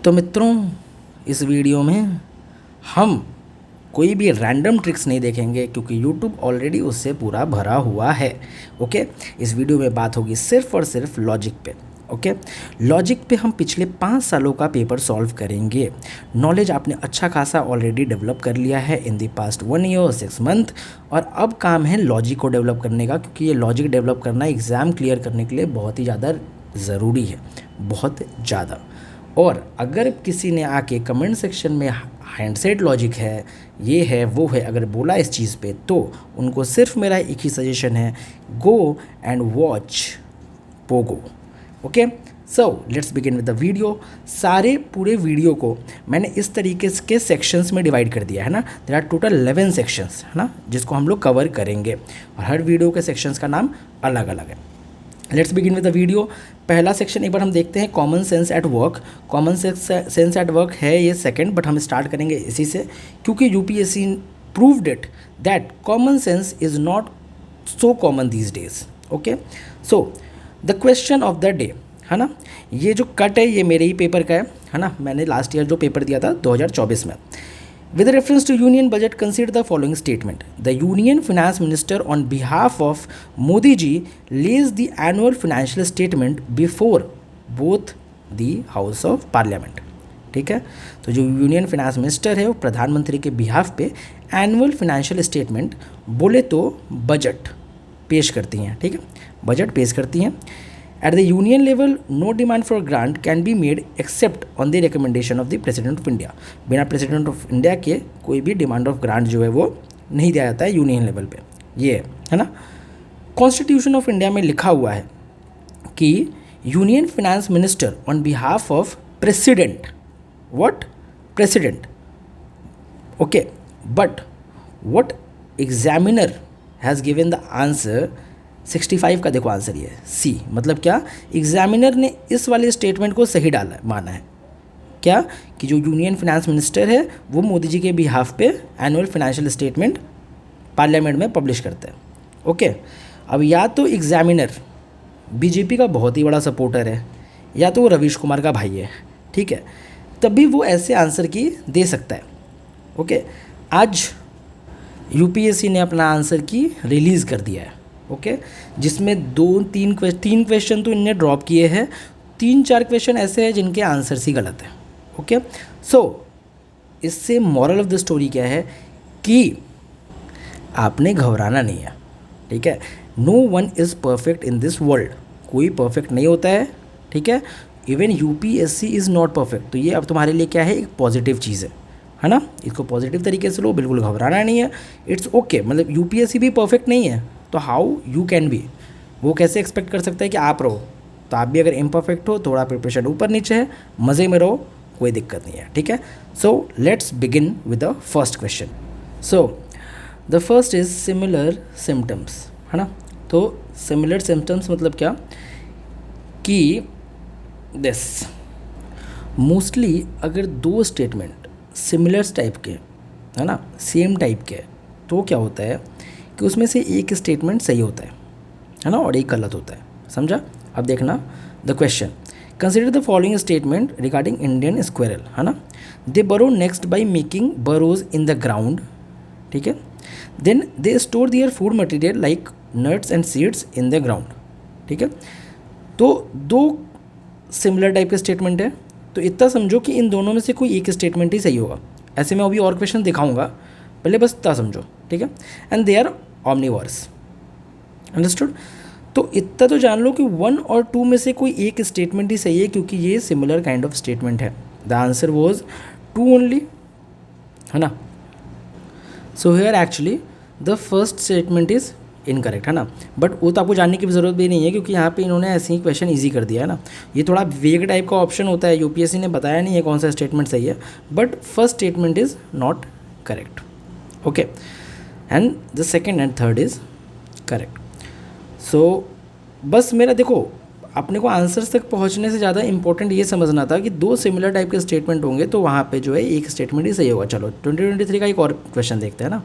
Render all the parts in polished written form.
तो मित्रों, इस वीडियो में हम कोई भी रैंडम ट्रिक्स नहीं देखेंगे क्योंकि YouTube ऑलरेडी उससे पूरा भरा हुआ है। ओके, इस वीडियो में बात होगी सिर्फ और सिर्फ लॉजिक पे। ओके, लॉजिक पे हम पिछले 5 सालों का पेपर सॉल्व करेंगे। नॉलेज आपने अच्छा खासा ऑलरेडी डेवलप कर लिया है इन दी पास्ट 1 ईयर 6 मंथ, और अब काम है लॉजिक को डेवलप करने का, क्योंकि ये लॉजिक डेवलप करना एग्ज़ाम क्लियर करने के लिए बहुत ही ज़्यादा ज़रूरी है, बहुत ज़्यादा। और अगर किसी ने आके कमेंट सेक्शन में हैंडसेट लॉजिक है, ये है, वो है, अगर बोला इस चीज़ पे, तो उनको सिर्फ मेरा एक ही सजेशन है, go and watch Pogo. Okay, so let's begin with the video. सारे पूरे वीडियो को मैंने इस तरीके के सेक्शंस में डिवाइड कर दिया है ना। देयर आर टोटल 11 सेक्शंस है ना, जिसको हम लोग कवर करेंगे, और हर वीडियो के सेक्शंस का नाम अलग अलग है। Let's begin with the video. पहला सेक्शन एक बार हम देखते हैं, common sense at work. Common sense at work है ये सेकंड, बट हम स्टार्ट करेंगे इसी से, क्योंकि UPSC proved it that common sense is not so common these days. Okay, so the question of the day है ना, ये जो कट है ये मेरे ही पेपर का है ना। मैंने लास्ट ईयर जो पेपर दिया था 2024 में। With reference to union budget, consider the following statement. The union finance minister on behalf of Modi ji lays the annual financial statement before both the house of parliament. ठीक है, तो जो union finance minister है वो प्रधानमंत्री के behalf पे annual financial statement, बोले तो बजट पेश करती हैं। ठीक है, बजट पेश करती हैं। At the union level, no demand for grant can be made except on the recommendation of the President of India. बिना प्रेसिडेंट ऑफ इंडिया के कोई भी डिमांड ऑफ ग्रांट जो है वो नहीं दिया जाता है यूनियन लेवल पे। ये है ना, कॉन्स्टिट्यूशन ऑफ इंडिया में लिखा हुआ है कि union finance minister on behalf of president, what, president. Okay, but what examiner has given the answer 65 का, देखो आंसर ये है सी। मतलब क्या, एग्जामिनर ने इस वाले स्टेटमेंट को सही डाला माना है क्या, कि जो यूनियन फिनेंस मिनिस्टर है वो मोदी जी के बिहाफ पे एनुअल फाइनेंशियल स्टेटमेंट पार्लियामेंट में पब्लिश करते हैं। ओके, अब या तो एग्जामिनर बीजेपी का बहुत ही बड़ा सपोर्टर है, या तो वो रवीश कुमार का भाई है। ठीक है, तभी वो ऐसे आंसर की दे सकता है। ओके, आज यूपीएससी ने अपना आंसर की रिलीज़ कर दिया है। ओके, जिसमें तीन क्वेश्चन तो इनने ड्रॉप किए हैं, 3-4 क्वेश्चन ऐसे हैं जिनके आंसर्स ही गलत हैं। ओके, सो इससे मॉरल ऑफ द स्टोरी क्या है कि आपने घबराना नहीं है। ठीक है, no one is perfect in this world, कोई परफेक्ट नहीं होता है। ठीक है, even UPSC is not perfect. तो ये अब तुम्हारे लिए क्या है, एक पॉजिटिव चीज़ है ना। इसको पॉजिटिव तरीके से लो, बिल्कुल घबराना नहीं है। इट्स ओके, मतलब यूपीएससी भी परफेक्ट नहीं है, तो हाउ यू कैन बी, वो कैसे एक्सपेक्ट कर सकता है कि आप रहो। तो आप भी अगर इम्परफेक्ट हो, थोड़ा प्रिपरेशन ऊपर नीचे है, मज़े में रहो, कोई दिक्कत नहीं है। ठीक है, so let's begin with the first question. So the first is similar symptoms, है ना। तो सिमिलर सिम्टम्स मतलब क्या, कि दिस मोस्टली अगर 2 स्टेटमेंट सिमिलर टाइप के है ना, सेम टाइप के, तो क्या होता है कि उसमें से एक स्टेटमेंट सही होता है ना, और एक गलत होता है। समझा। अब देखना the question, consider the following statement regarding Indian squirrel, है ना। They burrow next by making burrows in the ground. ठीक है, then they store their food material like nuts and seeds in the ground. ठीक है, तो 2 similar type के statement है, तो इतना समझो कि इन दोनों में से कोई एक स्टेटमेंट ही सही होगा। ऐसे मैं अभी और क्वेश्चन दिखाऊंगा, पहले बस इतना समझो। ठीक है, and they are omnivores, understood. तो इतना तो जान लो कि 1 और 2 में से कोई एक स्टेटमेंट ही सही है, क्योंकि ये सिमिलर काइंड ऑफ स्टेटमेंट है। द आंसर वॉज 2 ओनली, है ना। So here actually the first statement is incorrect, है ना। बट वो तो आपको जानने की ज़रूरत भी नहीं है, क्योंकि यहाँ पे इन्होंने ऐसे ही क्वेश्चन ईजी कर दिया है ना। ये थोड़ा वेग टाइप का ऑप्शन होता है, यूपीएससी ने बताया नहीं है कौन सा स्टेटमेंट सही है, but first statement is not correct. Okay, and the second and third is correct. So बस मेरा देखो, अपने को आंसर्स तक पहुंचने से ज़्यादा इंपॉर्टेंट ये समझना था कि 2 सिमिलर टाइप के स्टेटमेंट होंगे, तो वहाँ पे जो है एक स्टेटमेंट ही सही होगा। चलो 2023 का एक और क्वेश्चन देखते हैं ना।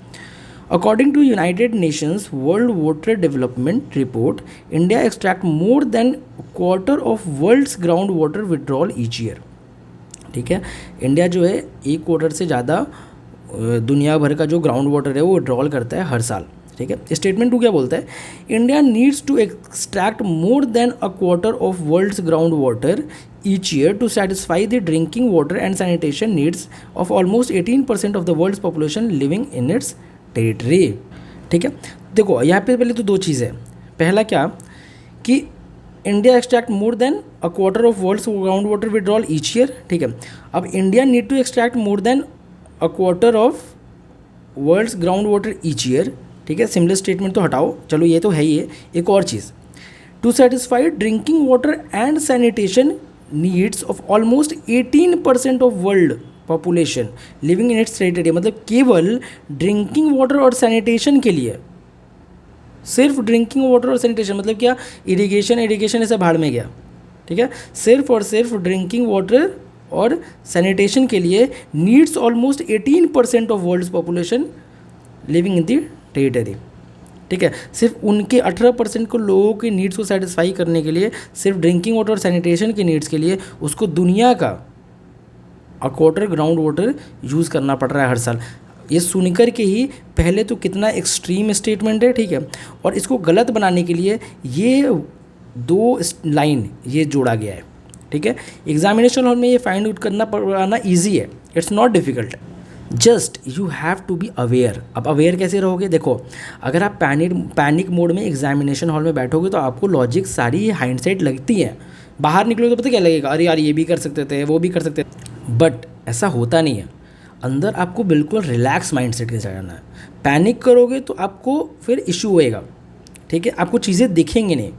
According to United Nations World Water Development Report, India extract more than quarter of world's ground water withdrawal each year. ठीक है। इंडिया जो है 1 क्वार्टर से ज़्यादा दुनिया भर का जो ग्राउंड वाटर है वो विड्रॉल करता है हर साल, ठीक है। स्टेटमेंट 2 क्या बोलता है, India needs to extract more than 1/4 of world's ground water each year to satisfy the drinking water and sanitation needs of almost 18% of the world's population living in its territory, ठीक है। देखो यहाँ पे पहले तो 2 चीज़ें, पहला क्या कि India extract more than 1/4 of world's ground water withdrawal each year, ठीक है। अब India need to extract more than 1/4 of world's ground water each year, ठीक है। सिमिलर स्टेटमेंट तो हटाओ, चलो ये तो है ही है। एक और चीज़, to satisfy drinking water and sanitation needs of almost 18% of world population living in its territory, मतलब केवल ड्रिंकिंग वाटर और सैनिटेशन के लिए, सिर्फ ड्रिंकिंग वाटर और सैनिटेशन, मतलब क्या, इरिगेशन ऐसे भाड़ में गया, ठीक है। सिर्फ और सिर्फ ड्रिंकिंग वाटर और सैनिटेशन के लिए needs almost 18% of world's population living in the territory, ठीक है। सिर्फ उनके 18% को लोगों के नीड्स को सेटिस्फाई करने के लिए, सिर्फ ड्रिंकिंग वाटर और सैनिटेशन के नीड्स के लिए उसको दुनिया का 1/4 ग्राउंड वाटर यूज़ करना पड़ रहा है हर साल। ये सुनकर के ही पहले तो कितना एक्सट्रीम स्टेटमेंट है, ठीक है। और इसको गलत बनाने के लिए ये 2 लाइन ये जोड़ा गया है, ठीक है। एग्जामिनेशन हॉल में ये फाइंड आउट करना पड़ना ईजी है, it's not difficult, just you have to be aware. अब अवेयर कैसे रहोगे, देखो अगर आप पैनिक मोड में एग्जामिनेशन हॉल में बैठोगे तो आपको लॉजिक सारी हाइंडसाइट लगती है, बाहर निकलोगे तो पता क्या लगेगा, अरे यार ये भी कर सकते थे, वो भी कर सकते थे, बट ऐसा होता नहीं है। अंदर आपको बिल्कुल रिलैक्स माइंडसेट के साथ जाना है। पैनिक करोगे तो आपको फिर इशू होएगा, ठीक है, आपको चीज़ें दिखेंगी नहीं,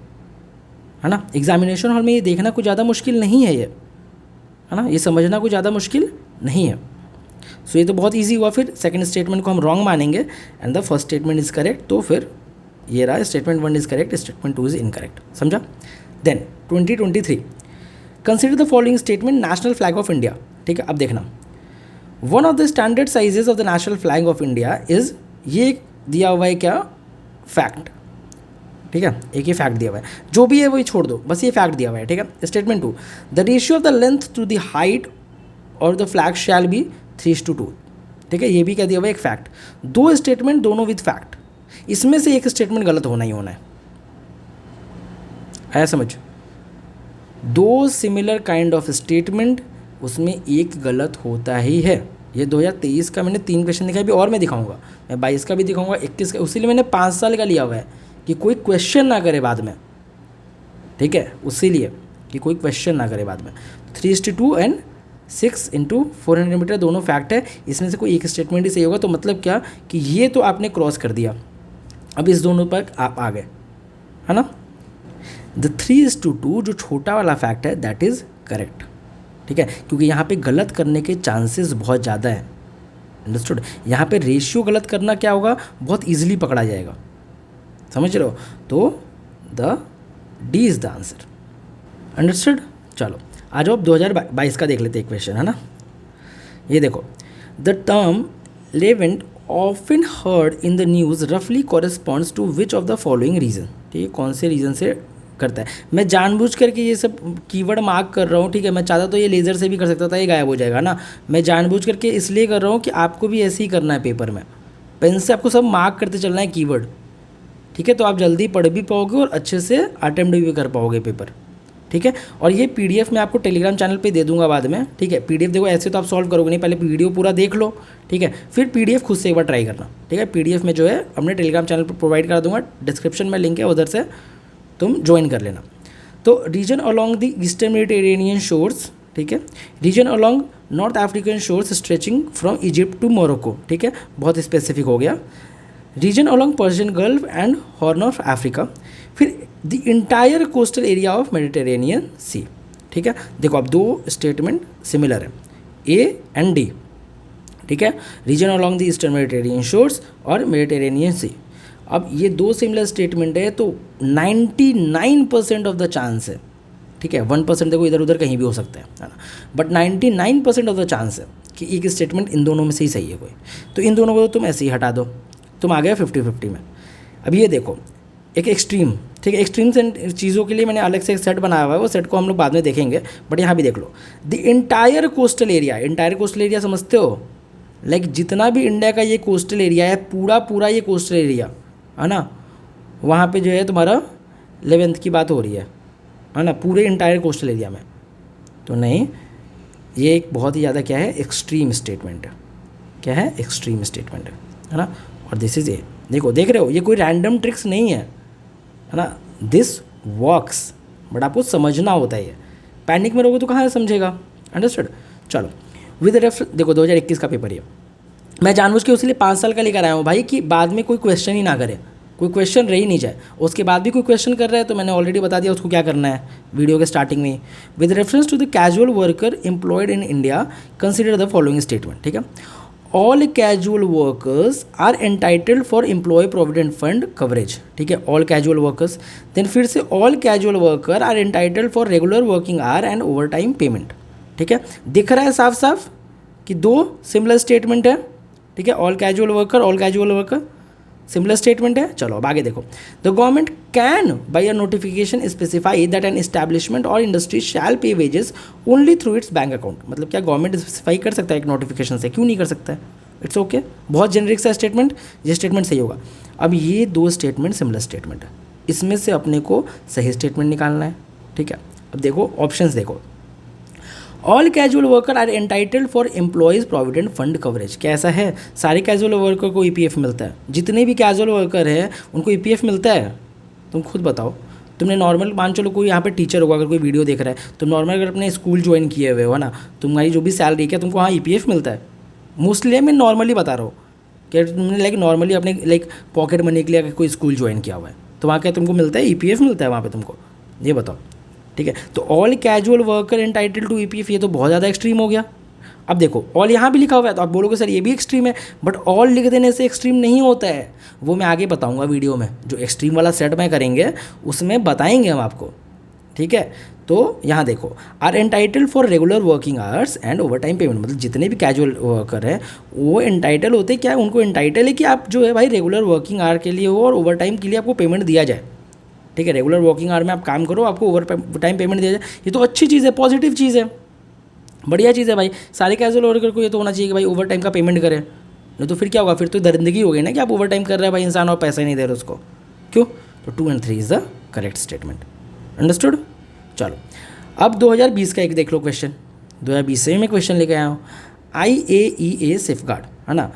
है ना। एग्जामिनेशन हॉल में ये देखना कुछ ज़्यादा मुश्किल नहीं है, ये है ना, ये समझना कुछ ज़्यादा मुश्किल नहीं है। सो ये तो बहुत इजी हुआ। फिर सेकंड स्टेटमेंट को हम रॉन्ग मानेंगे and the first statement is correct, तो फिर ये रहा statement 1 is correct, statement 2 is incorrect, समझा। Then 2023 consider the following statement national flag of India, ठीक है। अब देखना, one of the standard sizes of the national flag of India is, ये दिया हुआ है क्या, फैक्ट, ठीक है। एक ही फैक्ट दिया हुआ है, जो भी है वही छोड़ दो, बस ये फैक्ट दिया हुआ है, ठीक है। Statement 2, the ratio of the length to the height और द फ्लैग शैल बी 3:2, ठीक है। ये भी क्या दिया हुआ है, एक फैक्ट। 2 स्टेटमेंट दोनों विद फैक्ट, इसमें से एक स्टेटमेंट गलत होना ही होना है, आया समझ। 2 सिमिलर काइंड ऑफ स्टेटमेंट, उसमें एक गलत होता ही है। ये 2023 का मैंने 3 क्वेश्चन दिखाया, भी और मैं दिखाऊंगा, मैं 22 का भी दिखाऊंगा, 21 का, उसीलिए मैंने 5 साल का लिया हुआ है कि कोई क्वेश्चन ना करे बाद में, ठीक है, उसीलिए कि कोई क्वेश्चन ना करे बाद में। 3:2 एंड 6 × 400 मीटर दोनों फैक्ट है, इसमें से कोई एक स्टेटमेंट ही सही होगा। तो मतलब क्या कि ये तो आपने क्रॉस कर दिया, अब इस दोनों पर आप आ गए, है ना। द 3:2 जो छोटा वाला फैक्ट है दैट इज़ करेक्ट, ठीक है, क्योंकि यहाँ पे गलत करने के चांसेस बहुत ज़्यादा हैं, अंडरस्टूड। यहाँ पे रेशियो गलत करना क्या होगा, बहुत ईजिली पकड़ा जाएगा, समझ रहे हो। तो the D is the answer, understood. चलो आ जाओ अब 2022 का देख लेते हैं क्वेश्चन, है ना। ये देखो, the term Levant often heard in the news रफली corresponds to which of the following region, ठीक है, कौन से रीज़न से करता है। मैं जानबूझ करके ये सब कीवर्ड मार्क कर रहा हूँ, ठीक है। मैं चाहता तो ये लेज़र से भी कर सकता था, ये गायब हो जाएगा ना। मैं जानबूझ करके इसलिए कर रहा हूँ कि आपको भी ऐसे ही करना है पेपर में, पेन से आपको सब मार्क करते चलना है कीवर्ड, ठीक है। तो आप जल्दी पढ़ भी पाओगे और अच्छे से अटेम्प्ट भी कर पाओगे पेपर, ठीक है। और ये पीडीएफ मैं आपको टेलीग्राम चैनल पे दे दूंगा बाद में, ठीक है। पीडीएफ देखो, ऐसे तो आप सॉल्व करोगे नहीं, पहले वीडियो पूरा देख लो, ठीक है, फिर पीडीएफ खुद से एक बार ट्राई करना, ठीक है। पीडीएफ में जो है अपने टेलीग्राम चैनल पर प्रोवाइड करा दूंगा, डिस्क्रिप्शन में लिंक है, उधर से तुम ज्वाइन कर लेना। तो region along the eastern Mediterranean shores, ठीक है, region along North African shores stretching from Egypt to Morocco, ठीक है, बहुत स्पेसिफिक हो गया। Region along Persian Gulf and Horn of Africa, फिर the entire coastal area of Mediterranean Sea, ठीक है। देखो अब 2 स्टेटमेंट सिमिलर है, ए एंड डी, ठीक है, region along the eastern Mediterranean shores और मेडिटेरेनियन सी। अब ये 2 सिमिलर स्टेटमेंट है तो 99% ऑफ द चांस है, ठीक है, 1% देखो इधर उधर कहीं भी हो सकता है ना, बट 99% ऑफ द चांस है कि एक स्टेटमेंट इन दोनों में से ही सही है कोई। तो इन दोनों को तो तुम ऐसे ही हटा दो, तुम आ गए 50-50 में। अब ये देखो, एक एक्सट्रीम, ठीक है। एक्सट्रीम चीज़ों के लिए मैंने अलग से एक सेट बनाया हुआ है, वो सेट को हम लोग बाद में देखेंगे, बट यहाँ भी देख लो। The entire coastal area, entire coastal area समझते हो, लाइक जितना भी इंडिया का ये कोस्टल एरिया है, पूरा पूरा ये कोस्टल एरिया है ना, वहाँ पे जो है तुम्हारा 11th की बात हो रही है ना, पूरे इंटायर कोस्टल एरिया में। तो नहीं, ये एक बहुत ही ज़्यादा क्या है, एक्सट्रीम स्टेटमेंट है। क्या है, एक्सट्रीम स्टेटमेंट है ना। और दिस इज ए, देखो देख रहे हो, ये कोई रैंडम ट्रिक्स नहीं है ना, दिस वर्क्स, बट आपको समझना होता है। ये पैनिक में रहोगे तो कहाँ समझेगा, अंडरस्टूड। चलो विद रेफरेंस, देखो 2021 का पेपर ये मैं जानबूझ के उसके लिए 5 साल का लेकर आया हूँ भाई, कि बाद में कोई क्वेश्चन ही ना करे, कोई क्वेश्चन रह ही नहीं जाए। उसके बाद भी कोई क्वेश्चन कर रहा है तो मैंने ऑलरेडी बता दिया उसको क्या करना है वीडियो के स्टार्टिंग में। With reference to the casual worker employed in India consider the following statement, ठीक है। All casual workers are entitled for employ provident fund coverage, ठीक है, ऑल कैजुअल वर्कर्स। देन फिर से all casual worker are entitled for regular working hour and over time payment, ठीक है। दिख रहा है साफ साफ कि दो सिमिलर स्टेटमेंट है, ठीक है। All casual worker similar statement है। चलो अब आगे देखो। The government can by a notification specify that an establishment और industry shall pay wages only through its bank account, मतलब क्या गवर्नमेंट स्पेसिफाई कर सकता है एक नोटिफिकेशन से, क्यों नहीं कर सकता है, इट्स ओके। बहुत जेनरिक सा स्टेटमेंट, ये स्टेटमेंट सही होगा। अब ये दो स्टेटमेंट सिमिलर स्टेटमेंट है, इसमें से अपने को सही स्टेटमेंट निकालना है, ठीक है। अब देखो ऑप्शंस देखो। All casual worker are entitled for employees provident fund coverage, कैसा है, सारे कैजुअल वर्कर को ईपीएफ मिलता है, जितने भी कैजुअल वर्कर हैं उनको ईपीएफ मिलता है। तुम खुद बताओ, तुमने नॉर्मल मान चलो कोई यहाँ पे टीचर होगा, अगर कोई वीडियो देख रहा है तो नॉर्मल अगर अपने स्कूल ज्वाइन किए हुए हो ना, तुम्हारी जो भी सैलरी क्या तुमको वहाँ ईपीएफ मिलता है। मोस्टली मैं नॉर्मली बता रहा हूँ कि तुमने लाइक नॉर्मली अपने लाइक पॉकेट मनी के लिए अगर कोई स्कूल ज्वाइन किया हुआ है तो वहाँ क्या तुमको मिलता है, ईपीएफ मिलता है वहाँ पे तुमको, ये बताओ, ठीक है। तो all casual worker entitled to EPF, ये तो बहुत ज़्यादा एक्सट्रीम हो गया। अब देखो ऑल यहाँ भी लिखा हुआ है तो आप बोलोगे सर ये भी एक्सट्रीम है, बट ऑल लिख देने से एक्सट्रीम नहीं होता है, वो मैं आगे बताऊंगा वीडियो में, जो एक्सट्रीम वाला सेट में करेंगे उसमें बताएंगे हम आपको, ठीक है। तो यहाँ देखो, are entitled for regular working hours and over time payment, मतलब जितने भी कैजुअल वर्कर हैं वो एंटाइटल होते क्या है, उनको एंटाइटल है कि आप जो है भाई रेगुलर वर्किंग आवर के लिए हो और ओवर टाइम के लिए आपको पेमेंट दिया जाए, ठीक है। रेगुलर वर्किंग आवर में आप काम करो, आपको ओवर टाइम पेमेंट दिया जाए, ये तो अच्छी चीज़ है, पॉजिटिव चीज़ है, बढ़िया चीज़ है भाई। सारे कैजुअल वर्कर को ये तो होना चाहिए कि भाई ओवर टाइम का पेमेंट करें, नहीं तो फिर क्या होगा, फिर तो दरिंदगी हो गई ना कि आप ओवर टाइम कर रहे हैं भाई इंसान और पैसा ही नहीं दे रहे उसको, क्यों। तो 2 और 3 is the correct statement, understood. चलो अब 2020 का एक देख लो क्वेश्चन, 2020 से मैं क्वेश्चन लेके आया हूँ। IAEA सेफगार्ड, है ना,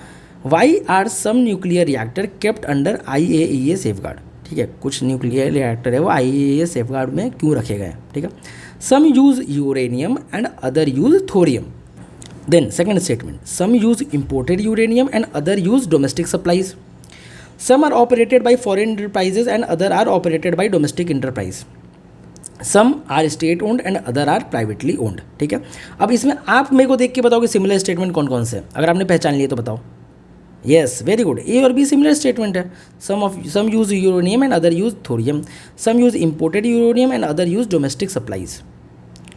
why are some nuclear reactor kept under IAEA safeguard, ठीक है। कुछ न्यूक्लियर रिएक्टर है वो IAEA सेफगार्ड में क्यों रखे गए हैं, ठीक है। Some use uranium and other use thorium. Then second statement, some use imported uranium and other use domestic supplies. Some are operated by foreign enterprises and other are operated by domestic enterprise. Some are state owned and other are privately owned, ठीक है। अब इसमें आप मेरे को देख के बताओ कि सिमिलर स्टेटमेंट कौन कौन से हैं, अगर आपने पहचान लिए तो बताओ। येस, वेरी गुड, ए और बी सिमिलर स्टेटमेंट है। Some use uranium and other use thorium, some use imported uranium and other use domestic supplies,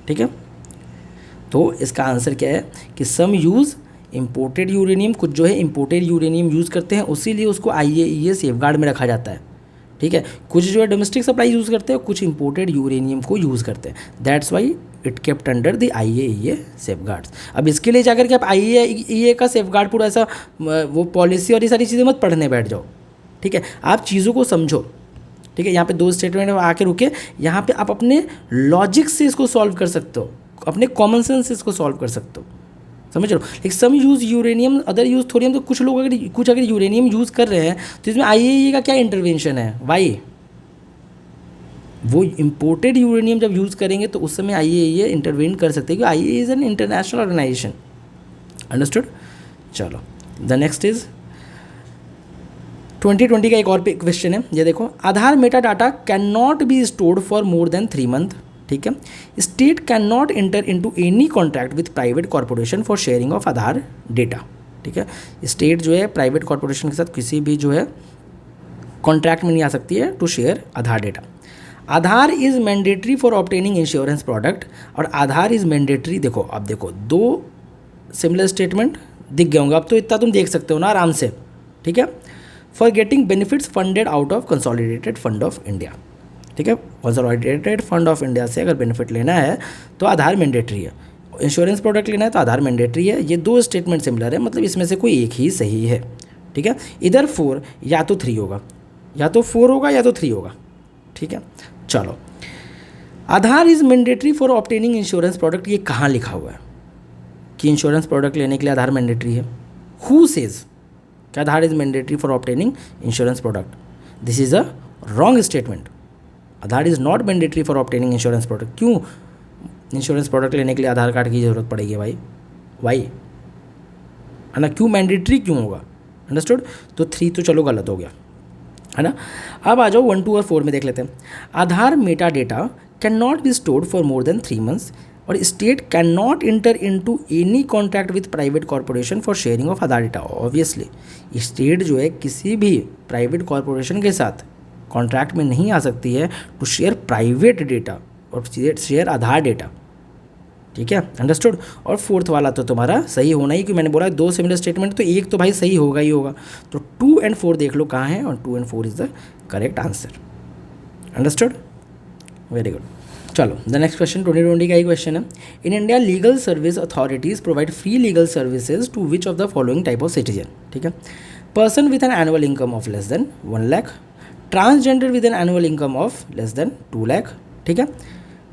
ठीक है। तो इसका आंसर क्या है कि सम यूज़ इंपोर्टेड यूरेनियम, कुछ जो है इंपोर्टेड यूरेनियम यूज़ करते हैं, उसीलिए उसको IAEA सेफगार्ड में रखा जाता है, ठीक है। कुछ जो है डोमेस्टिक सप्लाई यूज़ करते हैं, कुछ इंपोर्टेड यूरेनियम को यूज़ करते हैं, that's why it kept under the IAEA safeguards. अब इसके लिए जाकर के आप IAEA का सेफगार्ड पूरा ऐसा वो पॉलिसी और ये सारी चीज़ें मत पढ़ने बैठ जाओ, ठीक है। आप चीज़ों को समझो, ठीक है। यहाँ पे 2 स्टेटमेंट आके रुके, यहाँ पे आप अपने लॉजिक से इसको सॉल्व कर सकते हो, अपने कॉमन सेंस से इसको सॉल्व कर सकते हो, समझ लो। Like some use uranium other use thorium, तो कुछ लोग अगर यूरेनियम यूज़ कर रहे हैं तो इसमें IAEA का क्या इंटरवेंशन है, वाई। वो इंपोर्टेड यूरेनियम जब यूज़ करेंगे तो उस समय IAEA इंटरवेन कर सकते हैं, क्योंकि IAEA is an international organisation, understood. चलो द नेक्स्ट इज 2020 का एक और क्वेश्चन है, ये देखो। Aadhaar meta data can not be stored for more than 3 month, ठीक है। State can not enter into any contract with private corporation for sharing of Aadhaar data, ठीक है। स्टेट जो है प्राइवेट कॉर्पोरेशन के साथ किसी भी जो है कॉन्ट्रैक्ट में नहीं आ सकती है to share Aadhaar data. Aadhaar is mandatory for obtaining insurance product, और आधार इज़ मैंडेटरी, देखो अब देखो 2 सिमिलर स्टेटमेंट दिख गए होंगे, अब तो इतना तुम देख सकते हो ना आराम से, ठीक है। For getting benefits funded out of consolidated fund of India. ठीक है, कंसोलिडेटेड फंड ऑफ इंडिया से अगर बेनिफिट लेना है तो आधार मैंडेटरी है, इंश्योरेंस प्रोडक्ट लेना है तो आधार मैंडेटरी है। ये दो स्टेटमेंट सिमिलर है, मतलब इसमें से कोई एक ही सही है। ठीक है, इधर 4 या तो 3 होगा, या तो 4 होगा या तो 3 होगा। ठीक है, चलो, Aadhaar is mandatory for obtaining insurance product, ये कहाँ लिखा हुआ है कि इंश्योरेंस प्रोडक्ट लेने के लिए आधार मैंडेटरी है? हु सेज कि Aadhaar is mandatory for obtaining insurance product? This is a wrong statement. Aadhaar is not mandatory for obtaining insurance product. क्यों इंश्योरेंस प्रोडक्ट लेने के लिए आधार कार्ड की ज़रूरत पड़ेगी भाई? वाई, है ना, क्यों मैंडेटरी क्यों होगा? अंडरस्टूड? तो 3 तो चलो गलत हो गया, है ना। अब आ जाओ 1, 2 और 4 में देख लेते हैं। Aadhaar meta data can not be stored for more than 3 months और state can not enter into any contract with private corporation for sharing of Aadhaar data. Obviously state जो है किसी भी प्राइवेट कॉर्पोरेशन के साथ कॉन्ट्रैक्ट में नहीं आ सकती है टू शेयर प्राइवेट डेटा और शेयर आधार डेटा। ठीक है, अंडरस्टूड। और 4th वाला तो तुम्हारा सही होना ही, क्योंकि मैंने बोला 2 सिमिलर स्टेटमेंट तो एक तो भाई सही होगा ही होगा। तो 2 and 4 देख लो कहाँ है, और 2 and 4 is the correct answer. Understood, very good. चलो द नेक्स्ट क्वेश्चन 2020 का ही क्वेश्चन है। In India legal service authorities provide free legal services to which of the following type of citizen? ठीक है, person with an annual income of less than 1 lakh, transgender with an annual income of less than 2 lakh, ठीक है,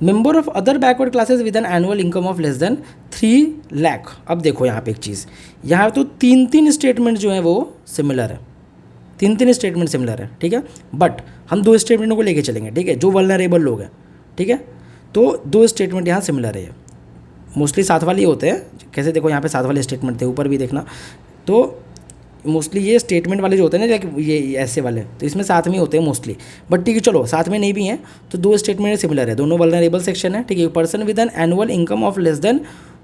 member of other backward classes with an annual income of less than 3 lakh. अब देखो यहाँ पे एक चीज़, यहाँ तो 3 स्टेटमेंट जो है वो सिमिलर है, 3 स्टेटमेंट सिमिलर है। ठीक है, बट हम 2 स्टेटमेंटों को लेके चलेंगे। ठीक है, जो वल्नरेबल लोग हैं, ठीक है, तो 2 स्टेटमेंट यहाँ सिमिलर है। मोस्टली साथ वाले होते हैं, कैसे देखो यहाँ पे साथ वाले स्टेटमेंट थे, ऊपर भी देखना, तो मोस्टली ये स्टेटमेंट वाले जो होते हैं ना, ये ऐसे वाले, तो इसमें साथ में होते हैं मोस्टली। बट ठीक है, चलो साथ में नहीं भी हैं तो 2 स्टेटमेंट सिमिलर है, दोनों वल्नरेबल सेक्शन है। ठीक है, person with an annual income of less than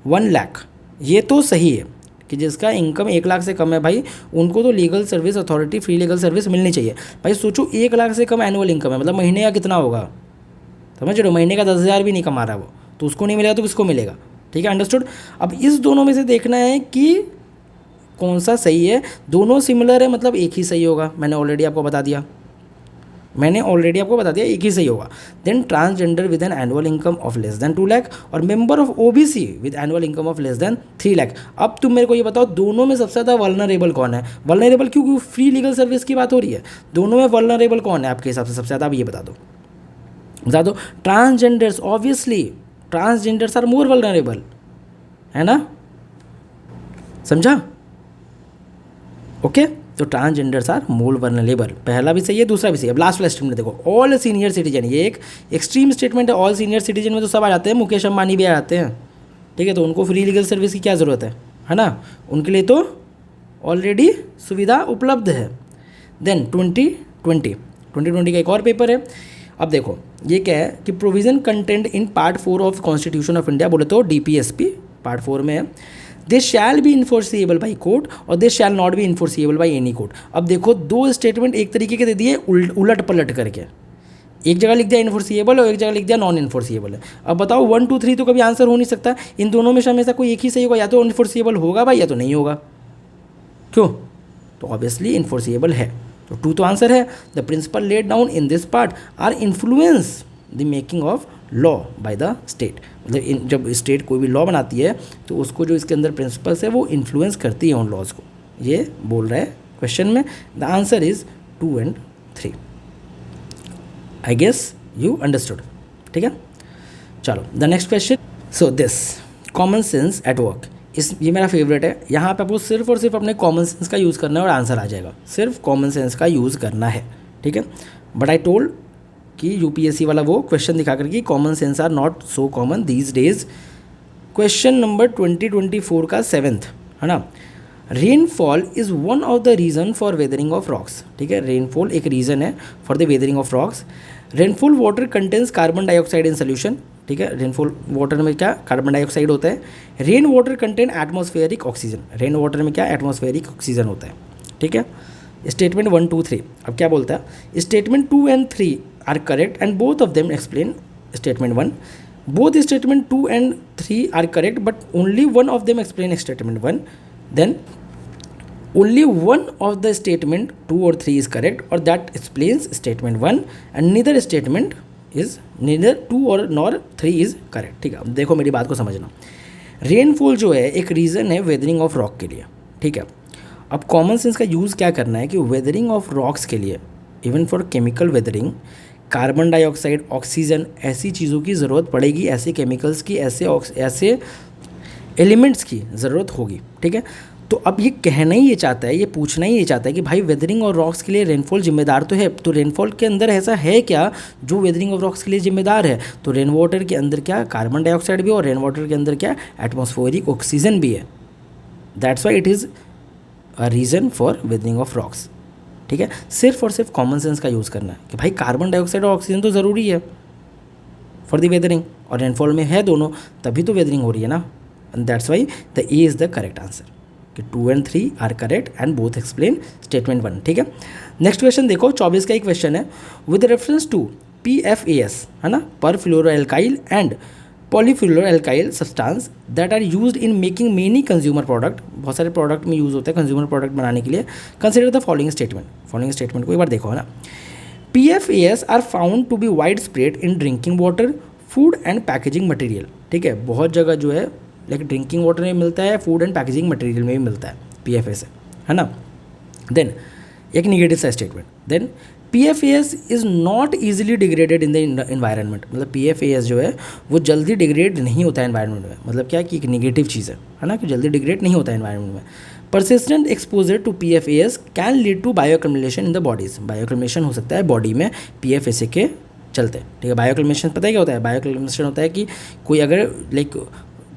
1 lakh, ये तो सही है कि जिसका इनकम 1 लाख से कम है भाई, उनको तो legal service authority free legal service मिलनी चाहिए। भाई सोचो 1 लाख से कम एनुअल इनकम है, मतलब महीने का कितना होगा, समझ रहे हो? महीने का 10,000 भी नहीं कमा रहा वो, तो उसको नहीं मिलेगा तो किसको मिलेगा? ठीक है, अंडरस्टूड। अब इस दोनों में से देखना है कि कौन सा सही है। दोनों सिमिलर है, मतलब एक ही सही होगा। मैंने ऑलरेडी आपको बता दिया, एक ही सही होगा। Then transgender with an annual income of less than 2 lakh और member of OBC with annual income of less than 3 lakh. अब तुम मेरे को ये बताओ, दोनों में सबसे ज़्यादा वल्नरेबल कौन है? वल्नरेबल क्यों? फ्री लीगल सर्विस की बात हो रही है। दोनों में वल्नरेबल कौन है आपके हिसाब से सबसे ज़्यादा? अब ये बता दो। Transgenders, obviously transgenders are more vulnerable, है ना, समझा? ओके, तो ट्रांसजेंडर्स आर मोर वल्नरेबल, पहला भी सही है, दूसरा भी सही है। अब लास्ट वाला स्टेटमेंट देखो, ऑल सीनियर सिटीजन, ये एक एक्सट्रीम स्टेटमेंट है। ऑल सीनियर सिटीजन में तो सब आ जाते हैं, मुकेश अंबानी भी आ जाते हैं। ठीक है, तो उनको फ्री लीगल सर्विस की क्या ज़रूरत है ना, उनके लिए तो ऑलरेडी सुविधा उपलब्ध है। देन 2020 का एक और पेपर है। अब देखो ये क्या है कि provision content in part 4 of constitution of India, बोले तो DPSP पार्ट 4 में है। They shall be enforceable by court और they shall not be enforceable by any court. अब देखो 2 स्टेटमेंट एक तरीके के दे दिए उलट पलट करके, एक जगह लिख दिया इन्फोर्सिएबल और एक जगह लिख दिया नॉन इन्फोर्सिएबल है। अब बताओ 1, 2, 3 तो कभी आंसर हो नहीं सकता, इन दोनों में से हमेशा कोई एक ही सही होगा, या तो इन्फोर्सिएबल होगा भाई या तो नहीं होगा। क्यों? तो ऑब्वियसली इन्फोर्सिएबल है, तो 2 तो आंसर है। The principle laid down in this part are influence the making of law by the state. मतलब जब स्टेट कोई भी लॉ बनाती है तो उसको जो इसके अंदर प्रिंसिपल्स है वो इन्फ्लुएंस करती है उन लॉज को, ये बोल रहा है क्वेश्चन में। The answer is 2 and 3। I guess you understood. ठीक है, चलो the next question. So this common sense at work, ये मेरा फेवरेट है। यहाँ पे आपको सिर्फ और सिर्फ अपने कॉमन सेंस का यूज़ करना है और आंसर आ जाएगा। सिर्फ कॉमन सेंस का यूज़ करना है, ठीक है। बट आई टोल्ड कि UPSC वाला वो क्वेश्चन दिखा करके common sense are not so common these days. Question number 2024 का 7th है ना, rainfall is one of the reason for weathering of rocks. ठीक है, रेनफॉल एक रीज़न है for the weathering of rocks. Rainfall water contains carbon dioxide in solution. ठीक है, rainfall water में क्या कार्बन डाइऑक्साइड होता है। Rain water contain atmospheric oxygen, rain water में क्या एटमॉस्फेरिक ऑक्सीजन होता है। ठीक है, स्टेटमेंट 1, 2, 3 अब क्या बोलता है, statement 2 and 3 are correct and both of them explain statement 1। Both statement 2 and 3 are correct but only one of them explain statement 1। Then Only one of the statement 2 or 3 is correct, or that explains statement 1, and neither 2 और nor 3 is correct. ठीक है, अब देखो मेरी बात को समझना. Rainfall जो है एक रीज़न है वेदरिंग ऑफ रॉक के लिए. ठीक है, अब कॉमन सेंस का यूज़ क्या करना है कि वेदरिंग ऑफ रॉक्स के लिए, even for chemical weathering, carbon dioxide, oxygen, ऐसी चीज़ों की ज़रूरत पड़ेगी, ऐसे केमिकल्स की, ऐसे एलिमेंट्स की ज़रूरत होगी. ठीक है, तो अब ये कहना ही ये चाहता है, ये पूछना ही ये चाहता है कि भाई वेदरिंग और रॉक्स के लिए रेनफॉल जिम्मेदार तो है, तो रेनफॉल के अंदर ऐसा है क्या जो वेदरिंग ऑफ रॉक्स के लिए जिम्मेदार है? तो रेन वाटर के अंदर क्या कार्बन डाइऑक्साइड भी है, और रेन वाटर के अंदर क्या एटमॉस्फेरिक ऑक्सीजन भी है. That's why it is a reason for weathering of rocks. ठीक है, सिर्फ और सिर्फ कॉमन सेंस का यूज़ करना है कि भाई कार्बन डाइऑक्साइड और ऑक्सीजन तो ज़रूरी है फॉर द वेदरिंग, और रेनफॉल में है दोनों, तभी तो वेदरिंग हो रही है ना. And that's why the A is the correct answer, कि 2 and 3 are correct and both explain statement 1. ठीक है, नेक्स्ट क्वेश्चन देखो, 24 का एक क्वेश्चन है. विद रेफरेंस टू PFAS, है ना, perfluoroalkyl and polyfluoroalkyl substance that are used in making many consumer product, बहुत सारे प्रोडक्ट में यूज़ होता है कंज्यूमर प्रोडक्ट बनाने के लिए. Consider the following statement. Following statement को एक बार देखो, है ना. PFAS are found to be wide spread in drinking water, food and packaging material. ठीक है, बहुत जगह जो है लाइक ड्रिंकिंग वाटर में मिलता है, फूड एंड पैकेजिंग मटेरियल में भी मिलता है PFAS, है ना. देन एक निगेटिव सा स्टेटमेंट. Then PFAS is not easily degraded in the environment. मतलब PFAS जो है वो जल्दी डिग्रेड नहीं होता है एनवायरनमेंट में. मतलब क्या कि एक निगेटिव चीज़ है ना, कि जल्दी डिग्रेड नहीं होता है एनवायरनमेंट में. Persistent exposure to PFAS can lead to bioaccumulation in the bodies. Bioaccumulation हो सकता है बॉडी में PFAS के चलते. ठीक है, बायोकम्युलेशन पता है क्या होता है? बायोकम्युलेशन होता है कि कोई अगर लाइक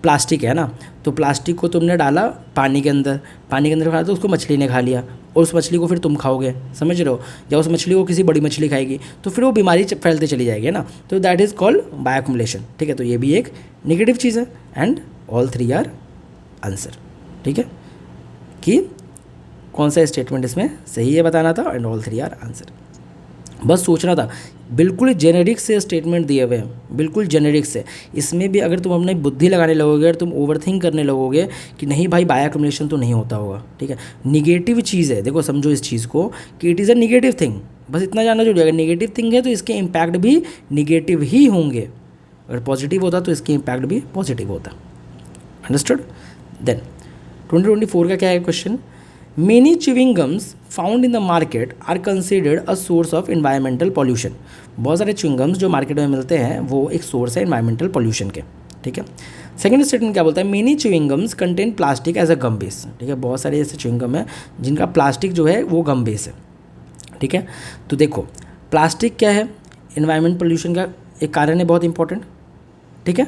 प्लास्टिक है ना, तो प्लास्टिक को तुमने डाला पानी के अंदर डाला तो उसको मछली ने खा लिया, और उस मछली को फिर तुम खाओगे, समझ रहे हो, या उस मछली को किसी बड़ी मछली खाएगी, तो फिर वो बीमारी फैलते चली जाएगी, है ना. तो दैट इज़ कॉल्ड बायोकम्युलेशन. ठीक है, तो ये भी एक नेगेटिव चीज़ है. And all 3 are answer. ठीक है, कि कौन सा स्टेटमेंट इसमें सही है बताना था, एंड ऑल 3 आर आंसर. बस सोचना था. बिल्कुल जेनेरिक से स्टेटमेंट दिए हुए हैं, बिल्कुल जेनेरिक से. इसमें भी अगर तुम अपनी बुद्धि लगाने लगोगे, अगर तुम ओवरथिंक करने लगोगे कि नहीं भाई बायोकम्युलेशन तो नहीं होता होगा. ठीक है, निगेटिव चीज़ है. देखो समझो इस चीज़ को कि it is a negative thing. बस इतना जानना जरूरी है. अगर निगेटिव थिंग है तो इसके इम्पैक्ट भी निगेटिव ही होंगे. अगर पॉजिटिव होता तो इसके इम्पैक्ट भी पॉजिटिव होता. अंडरस्टूड. देन 2024 का क्या है question. Many chewing gums found in the market are considered a source of environmental pollution. बहुत सारे च्युइंग गम्स जो मार्केट में मिलते हैं वो एक सोर्स है एनवायरमेंटल पोल्यूशन के. ठीक है, सेकंड स्टेटमेंट क्या बोलता है. Many chewing gums contain plastic as a gum base. ठीक है, बहुत सारे ऐसे च्युइंग गम है जिनका प्लास्टिक जो है वो गम बेस है. ठीक है, तो देखो प्लास्टिक क्या है, एनवायरमेंट पोल्यूशन का एक कारण है बहुत इंपॉर्टेंट. ठीक है,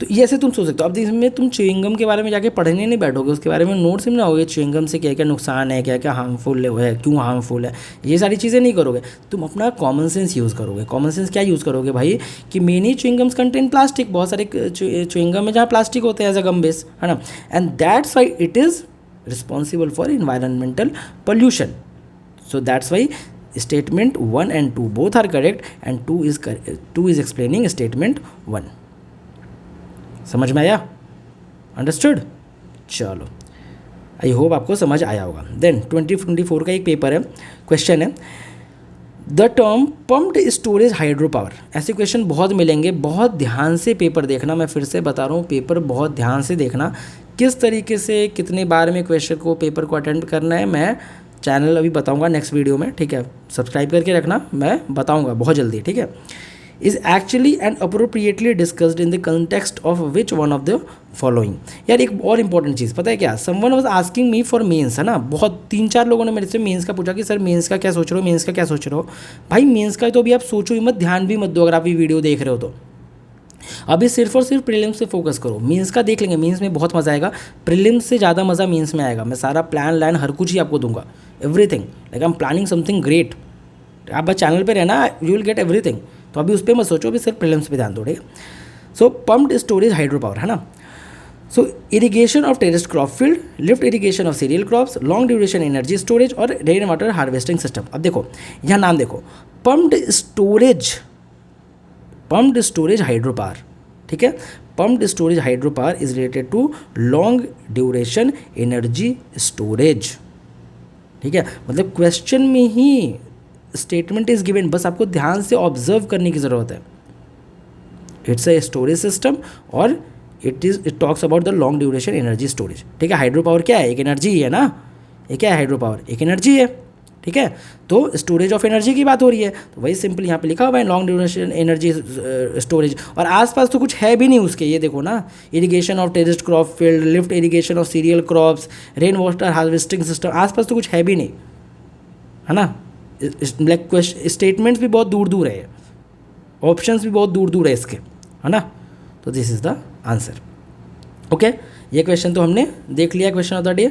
तो ये ऐसे तुम सोच सकते हो. अब इसमें तुम च्युइंगम के बारे में जाके पढ़ने नहीं बैठोगे, उसके बारे में नोट्स नहीं बनाओगे, च्युइंगम से क्या क्या नुकसान है, क्या क्या हार्मफुल है, क्यों हार्मफुल है, ये सारी चीज़ें नहीं करोगे. तुम अपना कॉमन सेंस यूज़ करोगे. कॉमन सेंस क्या यूज़ करोगे भाई, कि मेनी च्युइंगम्स कंटेन प्लास्टिक. बहुत सारे च्युइंगम है जहाँ प्लास्टिक होते हैं एज अ गम बेस, है ना. And that's why it is responsible for environmental pollution. So that's why statement 1 and 2 both are correct, and 2 is explaining statement 1. समझ में आया? अंडरस्टूड. चलो, आई होप आपको समझ आया होगा. देन 2024 का एक पेपर है, क्वेश्चन है the term pumped storage hydro power. ऐसे क्वेश्चन बहुत मिलेंगे, बहुत ध्यान से पेपर देखना. मैं फिर से बता रहा हूँ, पेपर बहुत ध्यान से देखना. किस तरीके से कितने बार में क्वेश्चन को पेपर को अटेंड करना है मैं चैनल अभी बताऊँगा नेक्स्ट वीडियो में. ठीक है, सब्सक्राइब करके रखना, मैं बताऊँगा बहुत जल्दी. ठीक है, is actually and appropriately discussed in the context of which one of the following. यार एक और इंपॉर्टेंट चीज़ पता है क्या, someone was asking me for mains, है ना. बहुत 3-4 लोगों ने मेरे से मेंस का पूछा कि सर मेंस का क्या सोच रहे हो, मेंस का क्या सोच रहे हो. भाई मेंस का तो अभी आप सोचो ही मत, ध्यान भी मत दो. अगर आप ये वीडियो देख रहे हो तो अभी सिर्फ और सिर्फ प्रीलिम्स से फोकस करो. मेंस का देख लेंगे, मेंस में बहुत मज़ा आएगा. प्रीलिम्स से ज़्यादा मज़ा मेंस में आएगा. मैं सारा प्लान लाइन हर कुछ ही आपको दूंगा, everything. Like I am planning something great. आप बस चैनल पे रहना, यू विल गेट एवरीथिंग. तो अभी उस पर मत सोचो, अभी सिर्फ प्रीलिम्स पे ध्यान दो. ठीक है, so pumped storage hydro power, है ना. So irrigation of terrace crop field, lift irrigation of cereal crops, long duration energy storage और रेन वाटर हार्वेस्टिंग सिस्टम. अब देखो यहाँ नाम देखो, पम्प्ड स्टोरेज हाइड्रो पावर. ठीक है, pumped storage hydro power is related to long duration energy storage. ठीक है, मतलब क्वेश्चन में ही स्टेटमेंट इज गिवन, बस आपको ध्यान से ऑब्जर्व करने की ज़रूरत है। इट्स अ स्टोरेज सिस्टम और it talks about the long duration energy storage. ठीक है, हाइड्रो पावर क्या है? एक एनर्जी ही है ना। ये क्या है? हाइड्रो पावर एक एनर्जी है। ठीक है, तो स्टोरेज ऑफ एनर्जी की बात हो रही है, तो वही सिंपल यहाँ पे लिखा हुआ है लॉन्ग ड्यूरेशन एनर्जी स्टोरेज। और आसपास तो कुछ है भी नहीं उसके, ये देखो ना, irrigation of terraced crop field, lift irrigation of cereal crops, rain water harvesting system, आसपास तो कुछ है भी नहीं, है ना। लाइक क्वेश्चन स्टेटमेंट्स भी बहुत दूर दूर है, ऑप्शंस भी बहुत दूर दूर है इसके, है ना। तो this is the answer. Okay, ये क्वेश्चन तो हमने देख लिया, question of the day.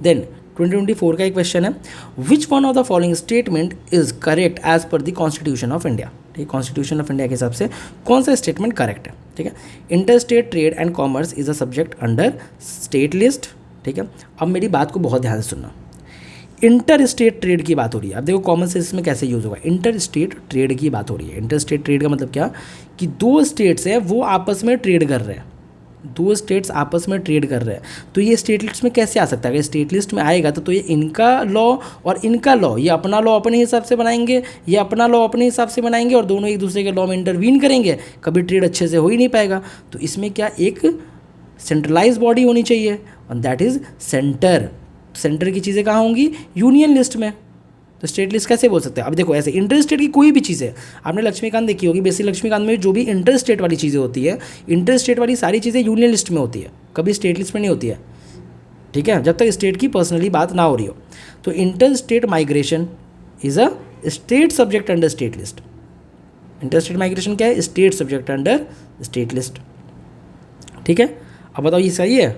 Then 2024 का एक क्वेश्चन है, which one of the following statement is correct as per the constitution of India. ठीक है, कॉन्स्टिट्यूशन ऑफ इंडिया के हिसाब से कौन सा स्टेटमेंट करेक्ट है? ठीक है, inter state trade and commerce is a subject under state list. ठीक है, अब मेरी बात को बहुत ध्यान से सुनना, इंटर स्टेट ट्रेड की बात हो रही है। अब देखो कॉमन सेंस में कैसे यूज़ होगा, इंटर स्टेट ट्रेड की बात हो रही है। इंटर स्टेट ट्रेड का मतलब क्या, कि दो स्टेट्स हैं वो आपस में ट्रेड कर रहे हैं, दो स्टेट्स आपस में ट्रेड कर रहे हैं। तो ये स्टेट लिस्ट में कैसे आ सकता है? अगर स्टेट लिस्ट में आएगा तो ये इनका लॉ और इनका लॉ, ये अपना लॉ अपने हिसाब से बनाएंगे, ये अपना लॉ अपने हिसाब से बनाएंगे, और दोनों एक दूसरे के लॉ में इंटरवीन करेंगे, कभी ट्रेड अच्छे से हो ही नहीं पाएगा। तो इसमें क्या, एक सेंट्रलाइज बॉडी होनी चाहिए, और दैट इज़ सेंटर। सेंटर की चीज़ें कहाँ होंगी? यूनियन लिस्ट में। तो स्टेट लिस्ट कैसे बोल सकते हैं? अब देखो ऐसे इंटर स्टेट की कोई भी चीज़ है, आपने लक्ष्मीकांत देखी होगी, बेसिक लक्ष्मीकांत में जो भी इंटर स्टेट वाली चीज़ें होती है, इंटर स्टेट वाली सारी चीज़ें यूनियन लिस्ट में होती है, कभी स्टेट लिस्ट में नहीं होती है। ठीक है, जब तक स्टेट की पर्सनली बात ना हो रही हो। तो inter state migration is a state subject under state list. Inter state migration क्या है? State subject under state list. ठीक है, अब बताओ ये सही है?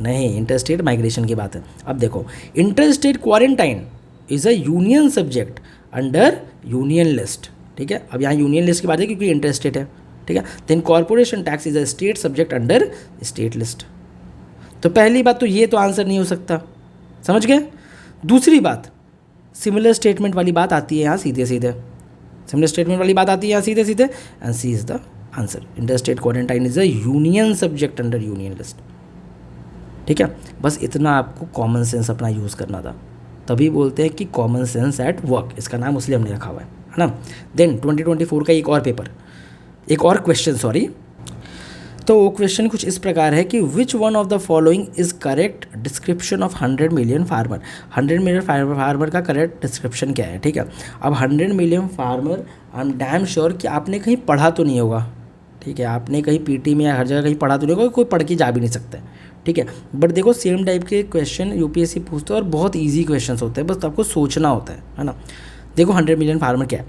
नहीं, इंटर स्टेट माइग्रेशन की बात है। अब देखो, inter state quarantine is a union subject under union list. ठीक है, अब यहाँ यूनियन लिस्ट की बात है क्योंकि इंटर स्टेट है। ठीक है, then corporation tax is a state subject under state list. तो पहली बात तो ये तो आंसर नहीं हो सकता, समझ गए। दूसरी बात, सिमिलर स्टेटमेंट वाली बात आती है यहाँ सीधे सीधे, सिमिलर स्टेटमेंट वाली बात आती है यहाँ सीधे सीधे, and C is the answer. Inter state quarantine is a union subject under union list. ठीक है, बस इतना आपको कॉमन सेंस अपना यूज़ करना था, तभी बोलते हैं कि कॉमन सेंस एट वर्क, इसका नाम इसलिए हमने रखा हुआ है ना। देन 2024 का एक और पेपर, एक और क्वेश्चन, सॉरी। तो वो क्वेश्चन कुछ इस प्रकार है कि विच one of the following is correct description of 100 million farmer. 100 million farmer का करेक्ट डिस्क्रिप्शन क्या है? ठीक है, अब 100 million farmer, I am damn sure कि आपने कहीं पढ़ा तो नहीं होगा। ठीक है, आपने कहीं पीटी में या हर जगह कहीं पढ़ा तो नहीं होगा, कोई पढ़ के जा भी नहीं सकता है। ठीक है, बट देखो सेम टाइप के क्वेश्चन यूपीएससी पूछते हैं और बहुत इजी क्वेश्चंस होते हैं, बस आपको सोचना होता है ना। देखो 100 मिलियन फार्मर क्या है?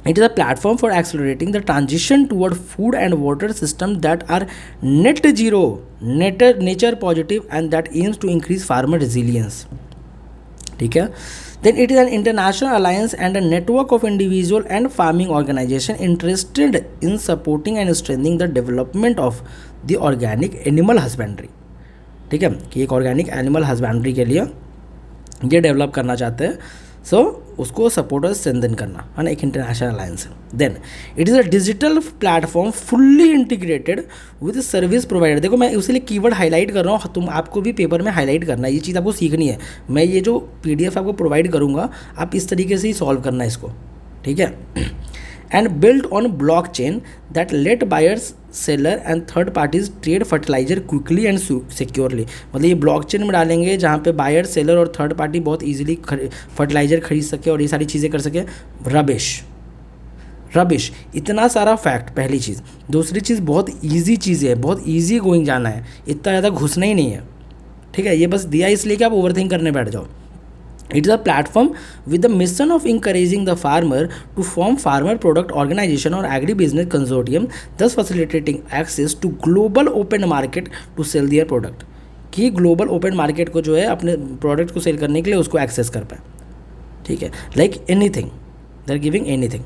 It is a platform for accelerating the transition toward food and water system that are net zero, nature positive and that aims to increase farmer resilience. ठीक है, then it is an international alliance and a network of individual and farming organization interested in supporting and strengthening the development of the organic animal husbandry। ठीक है, कि एक organic animal husbandry के लिए ये develop करना चाहते हैं, सो उसको सपोर्ट और स्ट्रेंथन करना, है ना, एक इंटरनेशनल अलायंस है। Then it is a digital platform fully integrated with service provider. देखो मैं इसीलिए कीवर्ड हाईलाइट कर रहा हूँ, तुम आपको भी पेपर में हाईलाइट करना है, ये चीज़ आपको सीखनी है। मैं ये जो PDF आपको प्रोवाइड करूँगा, आप इस तरीके से ही सॉल्व करना है इसको। ठीक है, and build on block chain that let buyers, seller and third parties trade fertiliser quickly and securely. मतलब ये ब्लॉक चेन में डालेंगे जहाँ पे बायर, सेलर और थर्ड पार्टी बहुत ईजिली फर्टिलाइजर खरीद सके और ये सारी चीज़ें कर सके। रबिश, इतना सारा फैक्ट, पहली चीज़। दूसरी चीज़, बहुत ईजी चीज़ें है, बहुत ईजी गोइंग जाना है, इतना ज़्यादा घुसना ही नहीं है। ठीक है, ये बस दिया इसलिए कि आप ओवरथिंक करने बैठ जाओ। It is a platform with the mission of encouraging the farmer to form farmer product organization or agri-business consortium, thus facilitating access to global open market to sell their product। कि global open market को जो है अपने product को cell करने के लिए उसको एक्सेस कर पाए। ठीक है, like anything, they are giving anything.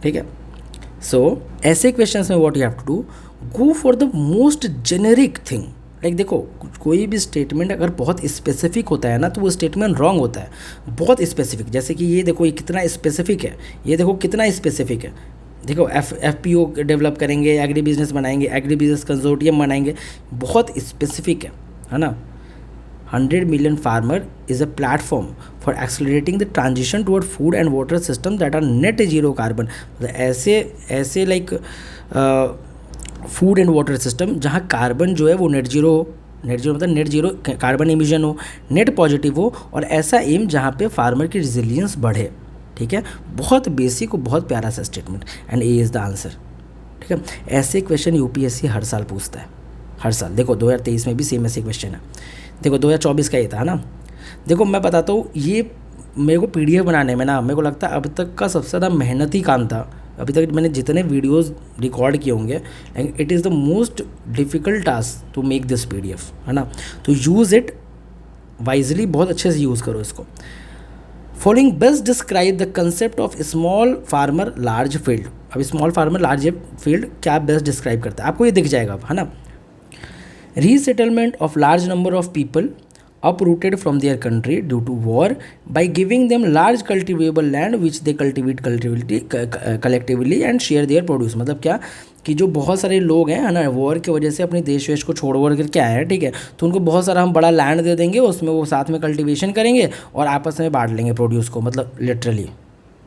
ठीक है, सो ऐसे क्वेश्चंस में what you have to do, go for the most generic thing. Like देखो कोई भी स्टेटमेंट अगर बहुत स्पेसिफिक होता है ना, तो वो स्टेटमेंट रॉन्ग होता है। बहुत स्पेसिफिक, जैसे कि ये देखो, ये कितना स्पेसिफिक है, ये देखो कितना स्पेसिफिक है। देखो FPO डेवलप करेंगे, एग्री बिजनेस बनाएंगे, एग्री बिजनेस कंसोर्टियम बनाएंगे, बहुत स्पेसिफिक है ना। 100 million farmer is a platform for accelerating the transition toward food and water systems that are net zero carbon. मतलब ऐसे ऐसे like food and water system जहाँ कार्बन जो है वो नेट जीरो हो, नेट जीरो मतलब नेट जीरो कार्बन इमिशन हो, नेट पॉजिटिव हो, और ऐसा एम जहाँ पे फार्मर की रिजिलियंस बढ़े। ठीक है, बहुत बेसिक और बहुत प्यारा सा statement, and A is the answer. ठीक है, ऐसे क्वेश्चन यूपीएससी हर साल पूछता है, हर साल। देखो 2023 में भी सेम ऐसे क्वेश्चन है। देखो 2024 का ये था ना। देखो मैं बताता हूँ, ये मेरे को पीडीएफ बनाने में ना, मेरे को लगता है अब तक का सबसे ज़्यादा मेहनती काम था। अभी तक मैंने जितने वीडियोस रिकॉर्ड किए होंगे, it is the most difficult task to make this PDF, है ना। तो यूज़ इट वाइजली, बहुत अच्छे से यूज़ करो इसको। Following best describe the concept of small farmer large field. अब स्मॉल फार्मर लार्ज फील्ड क्या बेस्ट डिस्क्राइब करता है, आपको ये दिख जाएगा अब, है ना। Resettlement of large number of people uprooted from their country due to war by giving them large cultivable land which they cultivate collectively and share their produce। मतलब क्या कि जो बहुत सारे लोग हैं, है ना, वॉर की वजह से अपने देश वेश को छोड़ वोड़ करके आए हैं, ठीक है, तो उनको बहुत सारा हम बड़ा लैंड दे देंगे, उसमें वो साथ में कल्टीवेशन करेंगे और आपस में बांट लेंगे प्रोड्यूस को, मतलब लिटरली।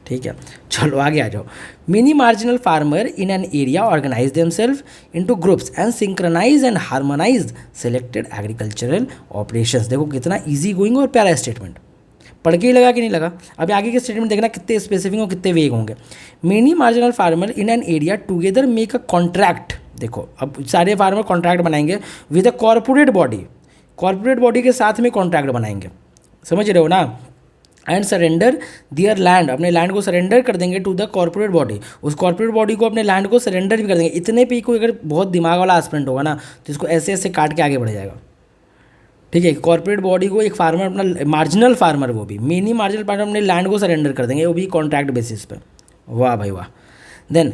ठीक है, चलो आगे आ जाओ। Mini marginal farmer in an area organise themself into groups and synchronise and harmonise selected agricultural operations. देखो कितना इजी गोइंग और प्यारा स्टेटमेंट, पढ़ के ही लगा कि नहीं लगा। अभी आगे के स्टेटमेंट देखना कितने स्पेसिफिक और कितने वेग होंगे। Mini marginal farmer in an area together make a contract. देखो अब सारे फार्मर कॉन्ट्रैक्ट बनाएंगे with a corporate body, corporate body के साथ में कॉन्ट्रैक्ट बनाएंगे, समझ रहे हो ना। एंड सरेंडर दियर लैंड, अपने लैंड को सरेंडर कर देंगे टू द कॉर्पोरेट बॉडी, उस कॉर्पोरेट बॉडी को अपने लैंड को सरेंडर भी कर देंगे। इतने पे कोई अगर बहुत दिमाग वाला एस्पिरेंट होगा ना तो इसको ऐसे ऐसे काट के आगे बढ़ जाएगा। ठीक है, कॉर्पोरेट बॉडी को एक फार्मर, अपना मार्जिनल फार्मर, वो भी मिनी मार्जिनल फार्मर अपने लैंड को सरेंडर कर देंगे, वो भी कॉन्ट्रैक्ट बेसिस पे। वाह भाई वाह। Then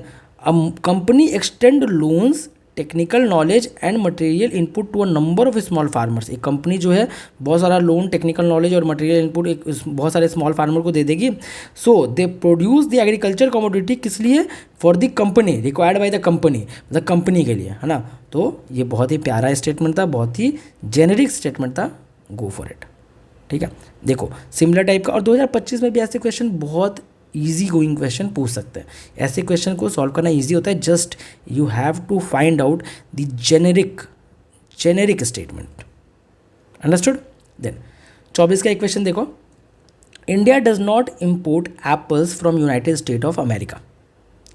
company extend loans technical knowledge and material input to a number of small farmers. एक कंपनी जो है बहुत सारा लोन, टेक्निकल नॉलेज और मटेरियल इनपुट एक बहुत सारे स्मॉल फार्मर को दे देगी। So they produce the agriculture commodity, किस लिए, for the company, required by the company, मतलब कंपनी के लिए, है ना। तो ये बहुत ही प्यारा स्टेटमेंट था, बहुत ही जेनेरिक स्टेटमेंट था, गो फॉर इट। ठीक है, देखो सिमिलर टाइप का, और 2025 में भी ऐसे क्वेश्चन बहुत ईजी गोइंग क्वेश्चन पूछ सकते हैं। ऐसे क्वेश्चन को सॉल्व करना ईजी होता है, just you have to find out the generic statement. Understood. Then 24 का एक क्वेश्चन देखो। India does not import apples from United State of America.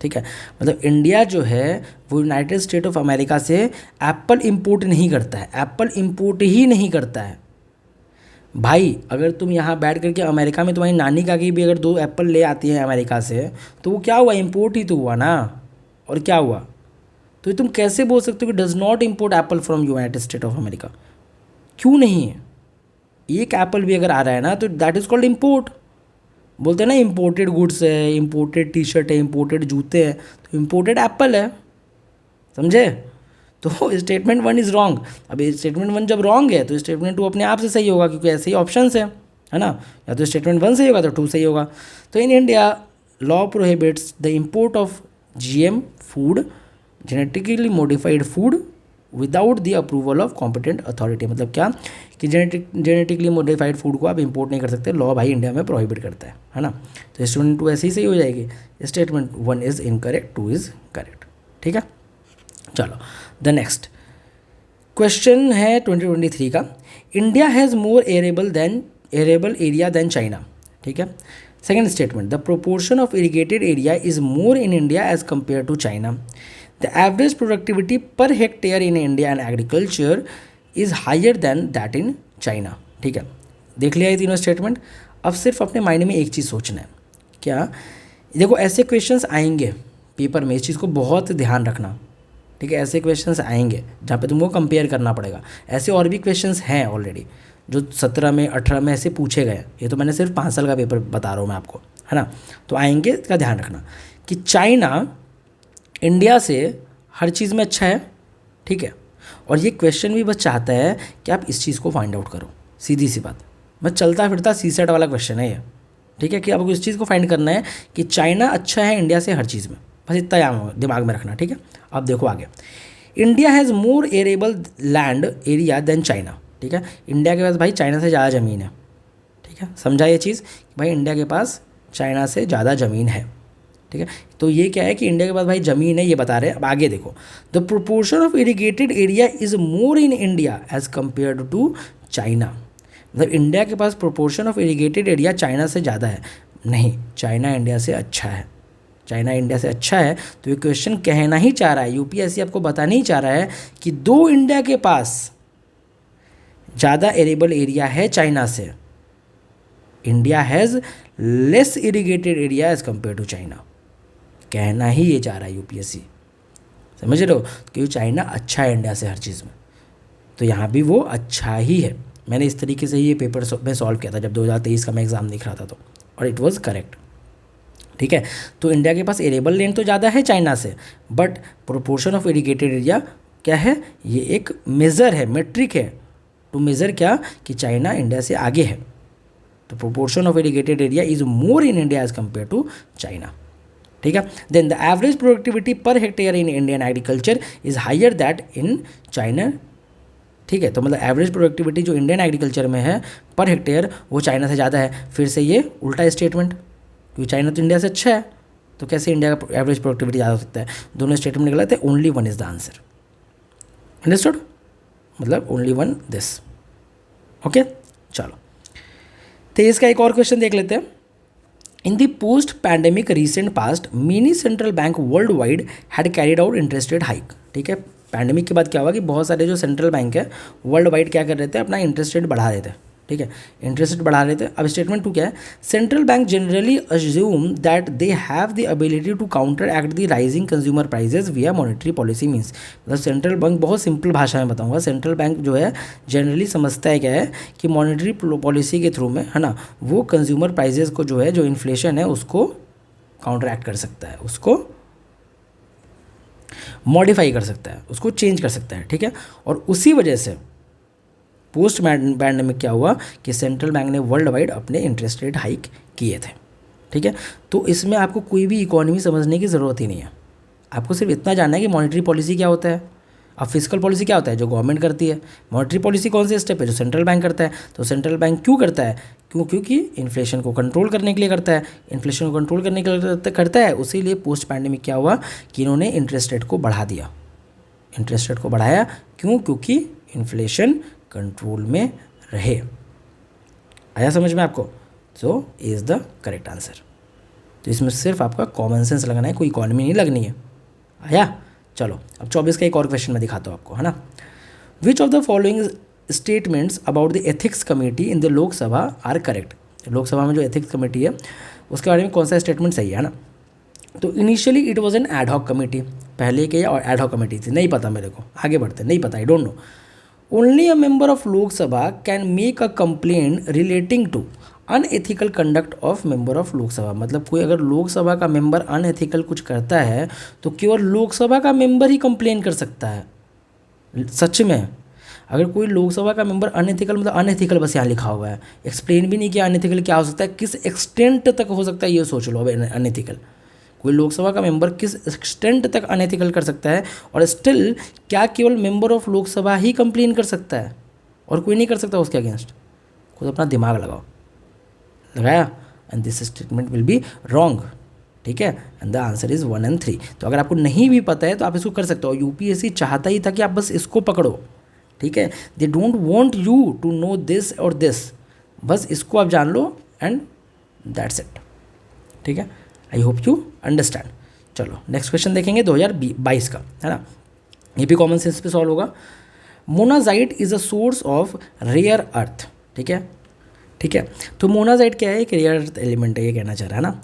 ठीक है, मतलब इंडिया जो है वो यूनाइटेड स्टेट ऑफ अमेरिका से एप्पल इम्पोर्ट नहीं करता है, एप्पल इम्पोर्ट ही नहीं करता है। भाई अगर तुम यहाँ बैठ करके अमेरिका में तुम्हारी नानी का की भी अगर 2 एप्पल ले आती है अमेरिका से, तो वो क्या हुआ, इम्पोर्ट ही तो हुआ ना। और क्या हुआ, तो तुम कैसे बोल सकते हो कि does not import Apple from United State of America? क्यों नहीं है? एक एप्पल भी अगर आ रहा है ना तो दैट इज़ कॉल्ड इम्पोर्ट। बोलते हैं ना इम्पोर्टेड गुड्स है, इम्पोर्टेड टी शर्ट है, इम्पोर्टेड जूते हैं, तो इम्पोर्टेड एप्पल है, समझे। तो स्टेटमेंट 1 इज़ रॉन्ग। अब स्टेटमेंट 1 जब रॉन्ग है तो स्टेटमेंट 2 अपने आप से सही होगा, क्योंकि ऐसे ही ऑप्शंस है ना। या तो स्टेटमेंट 1 सही होगा तो 2 सही होगा। तो in India law prohibits the import of GM food, genetically modified food, without the approval of competent authority. मतलब क्या कि जेनेटिकली मॉडिफाइड फूड को आप इंपोर्ट नहीं कर सकते, लॉ भाई इंडिया में प्रोहिबिट करता है ना। तो स्टेटमेंट 2 ऐसे ही सही हो जाएगी। Statement 1 is incorrect, 2 is correct. ठीक है, चलो द नेक्स्ट क्वेश्चन है 2023 का। India has more arable area than China. ठीक है, second statement, the proportion of irrigated area is more in India as compare to China. The average productivity per hectare in India and agriculture is higher than that in China. ठीक है, देख लिया ये तीनों statement. अब सिर्फ अपने mind में एक चीज़ सोचना है, क्या, देखो ऐसे क्वेश्चंस आएंगे पेपर में, इस चीज़ को बहुत ध्यान रखना। ठीक है, ऐसे क्वेश्चंस आएंगे जहाँ पे तुमको कंपेयर करना पड़ेगा। ऐसे और भी क्वेश्चंस हैं ऑलरेडी जो 17 में 18 में ऐसे पूछे गए। ये तो मैंने सिर्फ 5 साल का पेपर बता रहा हूँ मैं आपको, है ना। तो आएंगे, इसका ध्यान रखना कि चाइना इंडिया से हर चीज़ में अच्छा है। ठीक है, और ये क्वेश्चन भी बस चाहता है कि आप इस चीज़ को फाइंड आउट करो, सीधी सी बात। बस चलता फिरता सीसेट वाला क्वेश्चन है ये। ठीक है, कि आपको इस चीज़ को फाइंड करना है कि चाइना अच्छा है इंडिया से हर चीज़ में, बस इतना दिमाग में रखना। ठीक है, अब देखो आगे। India has more arable land area than China. ठीक है। इंडिया के पास भाई चाइना से ज़्यादा ज़मीन है, ठीक है, समझा ये चीज़ कि भाई इंडिया के पास चाइना से ज़्यादा ज़मीन है, ठीक है। तो ये क्या है कि इंडिया के पास भाई ज़मीन है, ये बता रहे हैं। अब आगे देखो, the proportion of irrigated area is more in India as compare to China. मतलब इंडिया के पास proportion of irrigated area China से ज़्यादा है, नहीं, चाइना इंडिया से अच्छा है, चाइना इंडिया से अच्छा है। तो ये क्वेश्चन कहना ही चाह रहा है, यूपीएससी आपको बताना ही चाह रहा है कि दो इंडिया के पास ज़्यादा एरेबल एरिया है चाइना से, India has less irrigated area as compare to China, कहना ही ये चाह रहा है यूपीएससी, समझ रहे हो, क्योंकि चाइना अच्छा है इंडिया से हर चीज़ में, तो यहाँ भी वो अच्छा ही है। मैंने इस तरीके से ये पेपर में सॉल्व किया था जब 2023 का मैं एग्ज़ाम देख रहा था, तो और इट वाज करेक्ट, ठीक है। तो इंडिया के पास एरेबल लैंड तो ज़्यादा है चाइना से, but proportion of irrigated area क्या है, ये एक मेज़र है, मेट्रिक है टू मेज़र क्या, कि चाइना इंडिया से आगे है। तो proportion of irrigated area is more in India as compare to China, ठीक है। Then the average productivity per hectare in Indian agriculture is higher that in China, ठीक है। तो मतलब एवरेज प्रोडक्टिविटी जो इंडियन एग्रीकल्चर में है पर हेक्टेयर वो चाइना से ज़्यादा है। फिर से ये उल्टा स्टेटमेंट, क्योंकि चाइना तो इंडिया से अच्छा है, तो कैसे इंडिया का एवरेज प्रोडक्टिविटी ज़्यादा हो सकता है। दोनों स्टेटमेंट निकला थे, only one is the answer, understood, मतलब ओनली वन दिस, ओके। चलो 23 का एक और क्वेश्चन देख लेते हैं। In the post pandemic recent past many central bank world wide had carried out interest rate hike, ठीक है। पैंडेमिक के बाद क्या हुआ कि बहुत सारे जो सेंट्रल बैंक है वर्ल्ड वाइड क्या कर रहे थे, अपना इंटरेस्ट रेट बढ़ा रहे थे, ठीक है, इंटरेस्ट रेट बढ़ा रहे थे। अब स्टेटमेंट 2 क्या है, central bank generally assume that they have the ability to counter act the rising consumer prices via monetary policy means, मतलब सेंट्रल बैंक, बहुत सिंपल भाषा में बताऊंगा, सेंट्रल बैंक जो है जनरली समझता है क्या है कि मॉनेटरी पॉलिसी के थ्रू में, है ना, वो कंज्यूमर प्राइजेस को जो है, जो इन्फ्लेशन है उसको काउंटर एक्ट कर सकता है, उसको मॉडिफाई कर सकता है, उसको चेंज कर सकता है, ठीक है। और उसी वजह से पोस्ट पैंडेमिक क्या हुआ कि सेंट्रल बैंक ने वर्ल्ड वाइड अपने इंटरेस्ट रेट हाइक किए थे, ठीक है। तो इसमें आपको कोई भी इकोनॉमी समझने की ज़रूरत ही नहीं है, आपको सिर्फ इतना जानना है कि मॉनेटरी पॉलिसी क्या होता है, अब फिजिकल पॉलिसी क्या होता है, जो गवर्नमेंट करती है। मॉनेटरी पॉलिसी कौन से स्टेप है, जो सेंट्रल बैंक करता है। तो सेंट्रल बैंक क्यों करता है, क्योंकि इन्फ्लेशन को कंट्रोल करने के लिए करता है, इन्फ्लेशन को कंट्रोल करने के लिए करता है, उसी लिए पोस्ट पैंडेमिक क्या हुआ कि इन्होंने इंटरेस्ट रेट को बढ़ा दिया, इंटरेस्ट रेट को बढ़ाया, क्यों, क्योंकि इन्फ्लेशन कंट्रोल में रहे। आया समझ में आपको, so is the correct answer. तो इसमें सिर्फ आपका कॉमन सेंस लगना है, कोई इकॉनमी नहीं लगनी है। आया, चलो अब 24 का एक और क्वेश्चन मैं दिखाता हूँ आपको, है ना। विच of the following statements about the ethics committee in the Lok Sabha are correct. Lok Sabha में जो एथिक्स कमेटी है उसके बारे में कौन सा स्टेटमेंट सही है ना। तो initially it was an ad hoc committee, पहले के और एडहॉक कमेटी थी, नहीं पता मेरे को, आगे बढ़ते, नहीं पता, आई don't no. Only a member of Lok Sabha can make a complaint relating to unethical conduct of member of Lok Sabha, मतलब कोई अगर लोकसभा का मेंबर अनएथिकल कुछ करता है तो केवल लोकसभा का मेंबर ही कंप्लेन कर सकता है। सच में अगर कोई लोकसभा का मेंबर अनएथिकल, मतलब अनएथिकल बस यहाँ लिखा हुआ है, एक्सप्लेन भी नहीं किया अनएथिकल क्या हो सकता है, किस एक्सटेंट तक हो सकता है, ये सोच लो। अब अनएथिकल कोई लोकसभा का मेंबर किस एक्सटेंट तक अनएथिकल कर सकता है, और स्टिल क्या केवल member of Lok Sabha he complain कर सकता है और कोई नहीं कर सकता उसके अगेंस्ट। खुद अपना दिमाग लगाओ, लगाया, and this statement will be wrong, ठीक है। And the answer is 1 and 3। तो अगर आपको नहीं भी पता है तो आप इसको कर सकते हो, यूपीएससी चाहता ही था कि आप बस इसको पकड़ो, ठीक है। They don't want you to know this और दिस, बस इसको आप जान लो एंड दैट्स इट, ठीक है। I hope you understand. चलो नेक्स्ट क्वेश्चन देखेंगे 2022 का, है ना, ये भी कॉमन सेंस पे सॉल्व होगा। Monazite is a source of rare earth, ठीक है, ठीक है। तो मोनाजाइट क्या है, एक रेयर अर्थ एलिमेंट है, ये कहना चाह रहा है ना।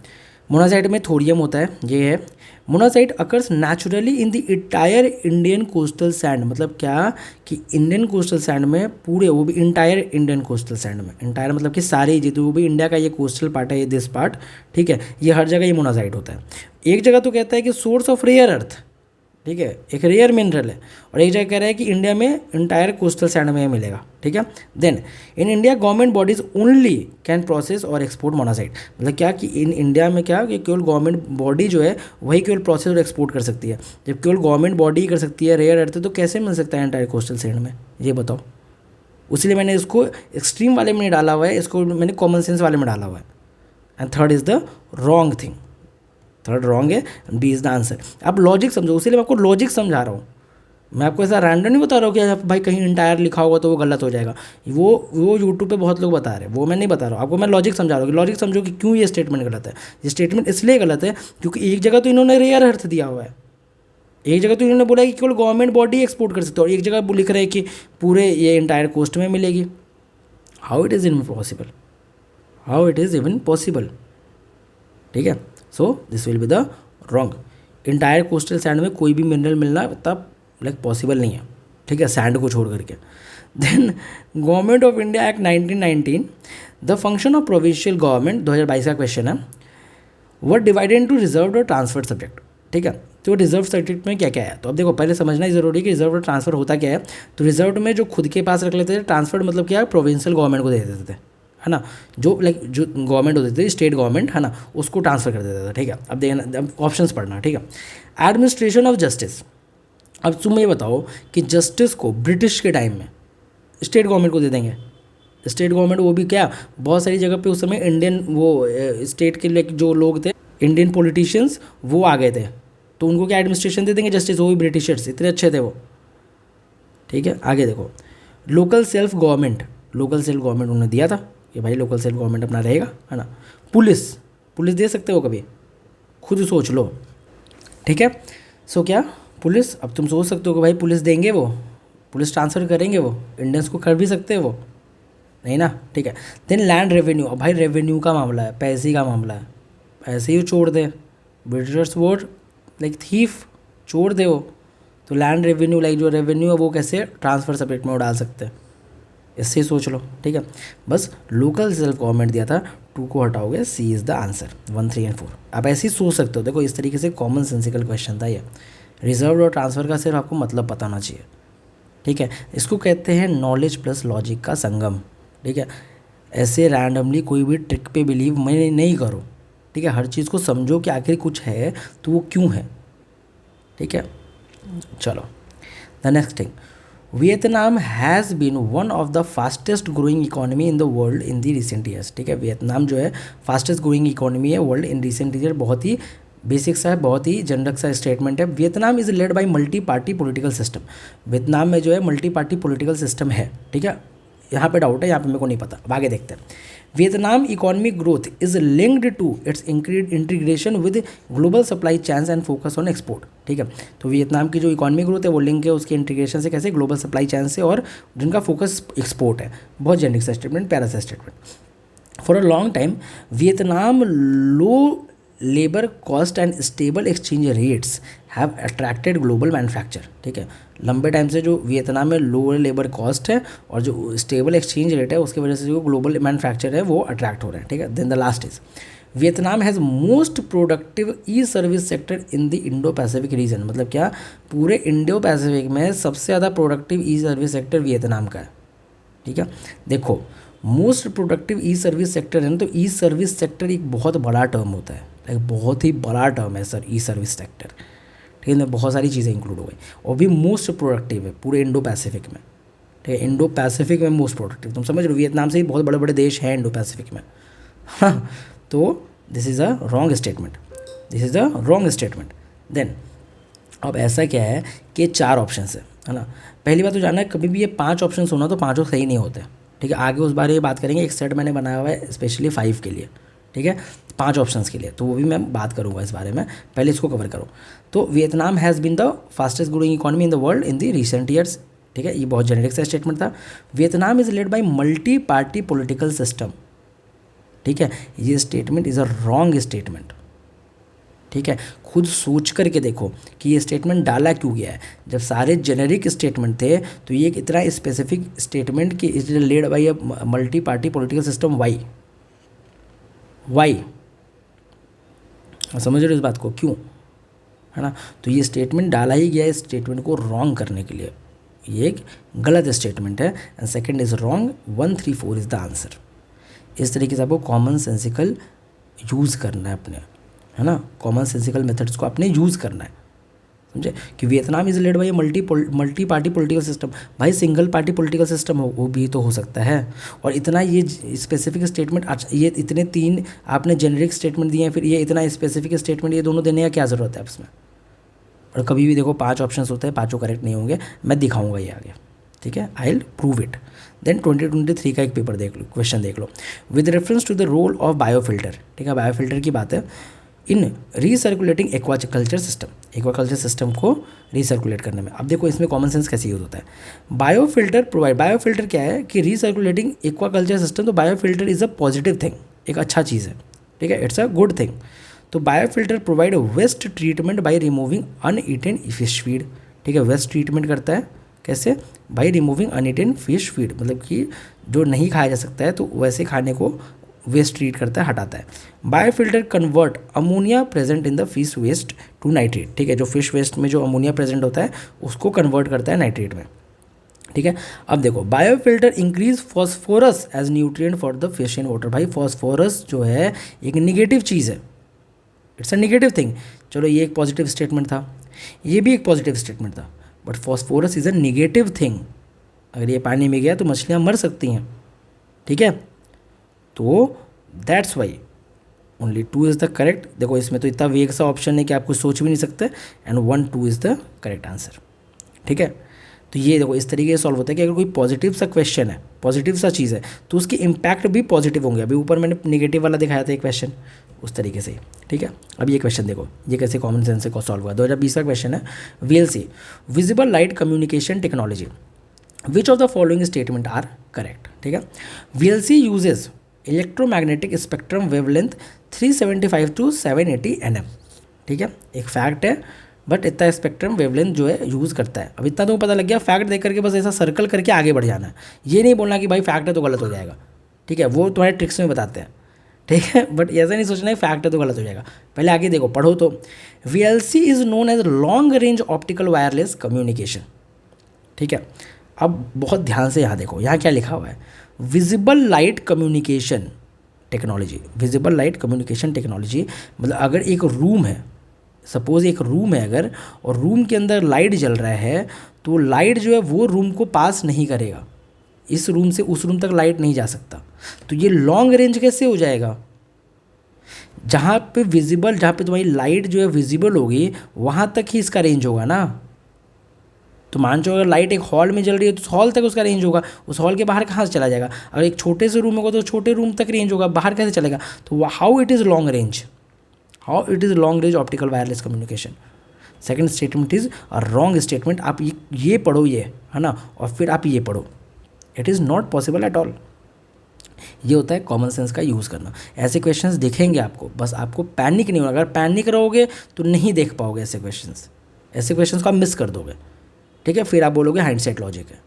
मोनाजाइट में थोरियम होता है, ये है। Monazite occurs naturally in the entire Indian coastal sand, मतलब क्या कि इंडियन कोस्टल सैंड में पूरे, वो भी इंटायर इंडियन कोस्टल सैंड में, इंटायर मतलब कि सारे जितने, वो भी इंडिया का ये कोस्टल पार्ट है, ये दिस पार्ट, ठीक है, ये हर जगह ये मोनाजाइट होता है। एक जगह तो कहता है कि सोर्स ऑफ रेयर अर्थ, ठीक है, एक रेयर मिनरल है, और एक जगह कह रहा है कि इंडिया में इंटायर कोस्टल सैंड में मिलेगा, ठीक है। Then in India government bodies only can process और एक्सपोर्ट मोनाजाइट, मतलब क्या कि इन इंडिया में क्या कि केवल गवर्नमेंट बॉडी जो है वही केवल प्रोसेस और एक्सपोर्ट कर सकती है। जब केवल गवर्नमेंट बॉडी कर सकती है रेयर अर्थ, तो कैसे मिल सकता है इंटायर कोस्टल सैंड में, ये बताओ। उसलिए मैंने इसको एक्सट्रीम वाले में नहीं डाला हुआ है, इसको मैंने कॉमन सेंस वाले में डाला हुआ है। And third is the wrong thing, third wrong है, बी इज़ द आंसर। आप लॉजिक समझो, इसीलिए मैं आपको लॉजिक समझा रहा हूँ, मैं आपको ऐसा रैंडम नहीं बता रहा हूँ कि भाई कहीं इंटायर लिखा होगा तो वो गलत हो जाएगा। वो यूट्यूब पे बहुत लोग बता रहे हैं, वो मैं नहीं बता रहा हूँ आपको, मैं लॉजिक समझा रहा हूँ कि लॉजिक समझो कि क्यों ये स्टेटमेंट गलत है। ये स्टेटमेंट इसलिए गलत है क्योंकि एक जगह तो इन्होंने रेयर अर्थ दिया हुआ है, एक जगह तो इन्होंने बोला है कि केवल गवर्नमेंट बॉडी एक्सपोर्ट कर सकते हो, और एक जगह लिख रहे हैं कि पूरे ये इंटायर कोस्ट में मिलेगी। How it is even possible, how it is even possible, ठीक है। So this will be the wrong. Entire coastal sand में कोई भी मिनरल मिलना तब लाइक पॉसिबल नहीं है, ठीक है, सैंड को छोड़ करके। Then government of India act 1919, the function of provincial government, 2022 का क्वेश्चन है, वो डिवाइडेड इनटू रिजर्व्ड और ट्रांसफर्ड सब्जेक्ट, ठीक है। तो रिजर्व सब्जेक्ट में क्या क्या है, तो अब देखो पहले समझना ही जरूरी है कि रिजर्व और ट्रांसफर होता क्या है। तो रिजर्व में जो खुद के पास रख लेते थे, ट्रांसफर्ड मतलब क्या है, प्रोविंशियल गवर्नमेंट को दे देते थे, है ना, जो लाइक जो गवर्नमेंट होती थी, स्टेट गवर्नमेंट, है ना, उसको ट्रांसफर कर देता था, ठीक है। अब देखना, अब ऑप्शंस पढ़ना, ठीक है। एडमिनिस्ट्रेशन ऑफ जस्टिस, अब तुम ये बताओ कि जस्टिस को ब्रिटिश के टाइम में स्टेट गवर्नमेंट को दे देंगे, स्टेट गवर्नमेंट, वो भी क्या, बहुत सारी जगह पे उस समय इंडियन वो स्टेट के लिए जो लोग थे, इंडियन पॉलिटिशियंस, वो आ गए थे, तो उनको क्या एडमिनिस्ट्रेशन दे देंगे, जस्टिस, वो भी ब्रिटिशर्स, इतने अच्छे थे वो, ठीक है। आगे देखो, local self government, local self government उन्होंने दिया था कि भाई लोकल सेल्फ गवर्नमेंट अपना रहेगा, है ना। पुलिस, पुलिस दे सकते हो कभी, खुद सोच लो, ठीक है। सो क्या पुलिस, अब तुम सोच सकते हो कि भाई पुलिस देंगे, वो पुलिस ट्रांसफ़र करेंगे, वो इंडियंस को कर भी सकते हैं वो, नहीं ना, ठीक है। देन लैंड रेवेन्यू, अब भाई रेवेन्यू का मामला है, पैसे का मामला है, ऐसे ही छोड़ दे, ब्रिटिशर्स वो लाइक थीफ छोड़ दे वो, तो लैंड रेवेन्यू लाइक जो रेवेन्यू है वो कैसे ट्रांसफ़र सब्जेक्ट में वो डाल सकते हैं, इससे ही सोच लो, ठीक है। बस लोकल सेल्फ गवर्नमेंट दिया था, 2 को हटाओगे, सी इज़ द आंसर, 1, 3 एंड 4। आप ऐसे ही सोच सकते हो, देखो इस तरीके से कॉमन सेंसिकल क्वेश्चन था ये। रिजर्व और ट्रांसफ़र का सिर्फ आपको मतलब पता होना चाहिए, ठीक है। इसको कहते हैं नॉलेज प्लस लॉजिक का संगम, ठीक है। ऐसे रैंडमली कोई भी ट्रिक पे बिलीव मैं नहीं करो, ठीक है। हर चीज़ को समझो कि आखिर कुछ है तो वो क्यों है, ठीक है। चलो the next thing, Vietnam has been one of the fastest growing economy in the world in the recent years, ठीक है। वियतनाम जो है फास्टेस्ट ग्रोइंग इकोनॉमी है वर्ल्ड इन रिसेंट ईयर, बहुत ही बेसिक सा है, बहुत ही जनरक सा स्टेटमेंट है। Vietnam is led by multi party political system, Vietnam में जो है मल्टी पार्टी पॉलिटिकल सिस्टम है, ठीक है। यहाँ पे डाउट है, यहाँ पे मेरे को नहीं पता, अब आगे देखते हैं। Vietnam economic growth is linked to its integration with global supply chains and focus on export, ठीक है। तो वियतनाम की जो इकोनॉमिक ग्रोथ है वो लिंक है उसके इंटीग्रेशन से, कैसे, ग्लोबल सप्लाई चैन से, और जिनका फोकस एक्सपोर्ट है। बहुत जेनरिक सा स्टेटमेंट, प्यारा सा statement. For a long time Vietnam low labour cost and stable exchange rates have attracted global manufacture, ठीक है। लंबे टाइम से जो वियतनाम में लो लेबर कॉस्ट है और जो स्टेबल एक्सचेंज रेट है उसकी वजह से जो ग्लोबल मैन्युफैक्चर है वो अट्रैक्ट हो रहे हैं, ठीक है। Then the last is Vietnam has most productive e service sector in the Indo Pacific region, मतलब क्या, पूरे इंडो पैसिफिक में सबसे ज़्यादा productive e service sector Vietnam का है, ठीक है। देखो most productive e service sector है ना, तो ई सर्विस सेक्टर एक बहुत बड़ा टर्म होता है, एक बहुत ही बड़ा टर्म है सर, ई सर्विस सेक्टर, ठीक है। बहुत सारी चीज़ें इंक्लूड हो गई, और भी मोस्ट प्रोडक्टिव है पूरे इंडो पैसिफिक में, ठीक है। इंडो पैसिफिक में मोस्ट प्रोडक्टिव, तुम समझ रहे हो, वियतनाम से ही बहुत बड़े बड़े देश हैं इंडो पैसिफिक में, हाँ। तो this is a wrong statement, this is a wrong statement. Then अब ऐसा क्या है कि 4 ऑप्शन है ना। पहली बात तो जानना है, कभी भी ये 5 ऑप्शन होना तो 5 सही नहीं होते, ठीक है। आगे उस बारे में बात करेंगे, एक सेट मैंने बनाया हुआ है स्पेशली 5 के लिए, ठीक है, 5 ऑप्शंस के लिए, तो वो भी मैं बात करूंगा इस बारे में, पहले इसको कवर करो। तो Vietnam has been the fastest growing economy in the world in the recent years, ठीक है। ये बहुत जेनेरिक सा स्टेटमेंट था। Vietnam is led by multi party political system, ठीक है। ये statement is a wrong statement, ठीक है। खुद सोच करके देखो कि ये स्टेटमेंट डाला क्यों गया है, जब सारे जेनेरिक स्टेटमेंट थे तो ये एक इतना स्पेसिफिक स्टेटमेंट कि is led by a multi party political system, why समझ रहे हो इस बात को, क्यों, है ना। तो ये स्टेटमेंट डाला ही गया है इस स्टेटमेंट को रॉन्ग करने के लिए, ये एक गलत स्टेटमेंट है, and second is wrong, 1, 3, 4 is the answer. इस तरीके से आपको कॉमन सेंसिकल यूज़ करना है अपने, है ना, कॉमन सेंसिकल मेथड्स को आपने यूज़ करना है, समझे कि Vietnam is led by multi party political system. भाई सिंगल पार्टी पॉलिटिकल सिस्टम हो वो भी तो हो सकता है। और इतना ये स्पेसिफिक स्टेटमेंट, अच्छा ये इतने 3 आपने जेनरिक स्टेटमेंट दिए हैं, फिर ये इतना स्पेसिफिक स्टेटमेंट ये दोनों देने का क्या ज़रूरत है इसमें। और कभी भी देखो 5 ऑप्शंस होते हैं, 5 करेक्ट नहीं होंगे, मैं दिखाऊंगा ये आगे, ठीक है, I will prove it. Then 2023 का एक पेपर देख लो, क्वेश्चन देख लो, with reference to the role of biofilter, ठीक है, बायोफिल्टर की बात है in recirculating aquaculture system, aquaculture system को रीसर्कुलेट करने में। अब देखो इसमें कॉमन सेंस कैसे यूज होता है। बायोफिल्टर प्रोवाइड, बायोफिल्टर क्या है कि रीसर्कुलेटिंग एक्वाकल्चर सिस्टम, तो biofilter is a positive thing, एक अच्छा चीज़ है, ठीक है, इट्स अ गुड थिंग। तो biofilter provide waste treatment by removing uneaten fish feed, ठीक है, वेस्ट ट्रीटमेंट करता है कैसे, by removing uneaten fish feed, मतलब कि जो नहीं खाया जा सकता है तो वैसे खाने को वेस्ट ट्रीट करता है, हटाता है। Biofilter convert ammonia present in the fish waste to nitrate, ठीक है, जो फिश वेस्ट में जो अमोनिया प्रेजेंट होता है उसको कन्वर्ट करता है नाइट्रेट में, ठीक है। अब देखो biofilter increase phosphorus as nutrient for the fish in water. भाई फॉस्फोरस जो है एक निगेटिव चीज़ है, इट्स अ निगेटिव थिंग। चलो ये एक पॉजिटिव स्टेटमेंट था, ये भी एक पॉजिटिव स्टेटमेंट था, but phosphorus is a negative thing. अगर ये पानी में गया तो मछलियाँ मर सकती हैं, ठीक है, तो that's why only 2 is the correct. देखो इसमें तो इतना वेग सा ऑप्शन है कि आप कुछ सोच भी नहीं सकते, and 1 2 is the correct answer, ठीक है। तो ये देखो इस तरीके से सॉल्व होता है कि अगर कोई पॉजिटिव सा क्वेश्चन है, पॉजिटिव सा चीज़ है, तो उसके इम्पैक्ट भी पॉजिटिव होंगे। अभी ऊपर मैंने नेगेटिव वाला दिखाया था एक क्वेश्चन, उस तरीके से, ठीक है। अब ये क्वेश्चन देखो ये कैसे कॉमन सेंस से सॉल्व हुआ। 2020 का क्वेश्चन है, VLC visible light communication technology, which of the following statement are correct, ठीक है। VLC uses electromagnetic spectrum wavelength 375 to 780 nm, ठीक है, एक फैक्ट है, बट इतना स्पेक्ट्रम वेवलेंथ जो है यूज़ करता है। अब इतना तो पता लग गया, फैक्ट देख करके बस ऐसा सर्कल करके आगे बढ़ जाना है, ये नहीं बोलना कि भाई फैक्ट है तो गलत हो जाएगा, ठीक है, वो तुम्हारे ट्रिक्स में बताते हैं, ठीक है, बट ऐसा नहीं सोचना है फैक्ट है तो गलत हो जाएगा। पहले आगे देखो, पढ़ो तो, VLC is known as long range optical wireless communication, ठीक है। अब बहुत ध्यान से यहाँ देखो, यहाँ क्या लिखा हुआ है, visible light communication technology. Visible light communication technology मतलब अगर एक रूम है, सपोज एक रूम है अगर, और रूम के अंदर लाइट जल रहा है, तो लाइट जो है वो रूम को पास नहीं करेगा, इस रूम से उस रूम तक लाइट नहीं जा सकता। तो ये लॉन्ग रेंज कैसे हो जाएगा, जहाँ पे विजिबल, जहाँ पे तुम्हारी लाइट जो है विजिबल होगी वहाँ तक ही इसका रेंज होगा ना। तो मान लो अगर लाइट एक हॉल में जल रही है तो हॉल तक उसका रेंज होगा, उस हॉल के बाहर कहाँ से चला जाएगा। अगर एक छोटे से रूम होगा तो छोटे रूम तक रेंज होगा, बाहर कैसे चलेगा। तो how it is long range, how it is long range optical wireless communication. Second statement is a wrong statement. आप ये पढ़ो ये, है ना, और फिर आप ये पढ़ो, it is not possible at all. ये होता है कॉमन सेंस का यूज़ करना। ऐसे क्वेश्चंस दिखेंगे आपको, बस आपको पैनिक नहीं होगा। अगर पैनिक रहोगे तो नहीं देख पाओगे ऐसे क्वेश्चंस, ऐसे क्वेश्चंस को आप मिस कर दोगे, ठीक है। फिर आप बोलोगे हाइंडसाइट लॉजिक है,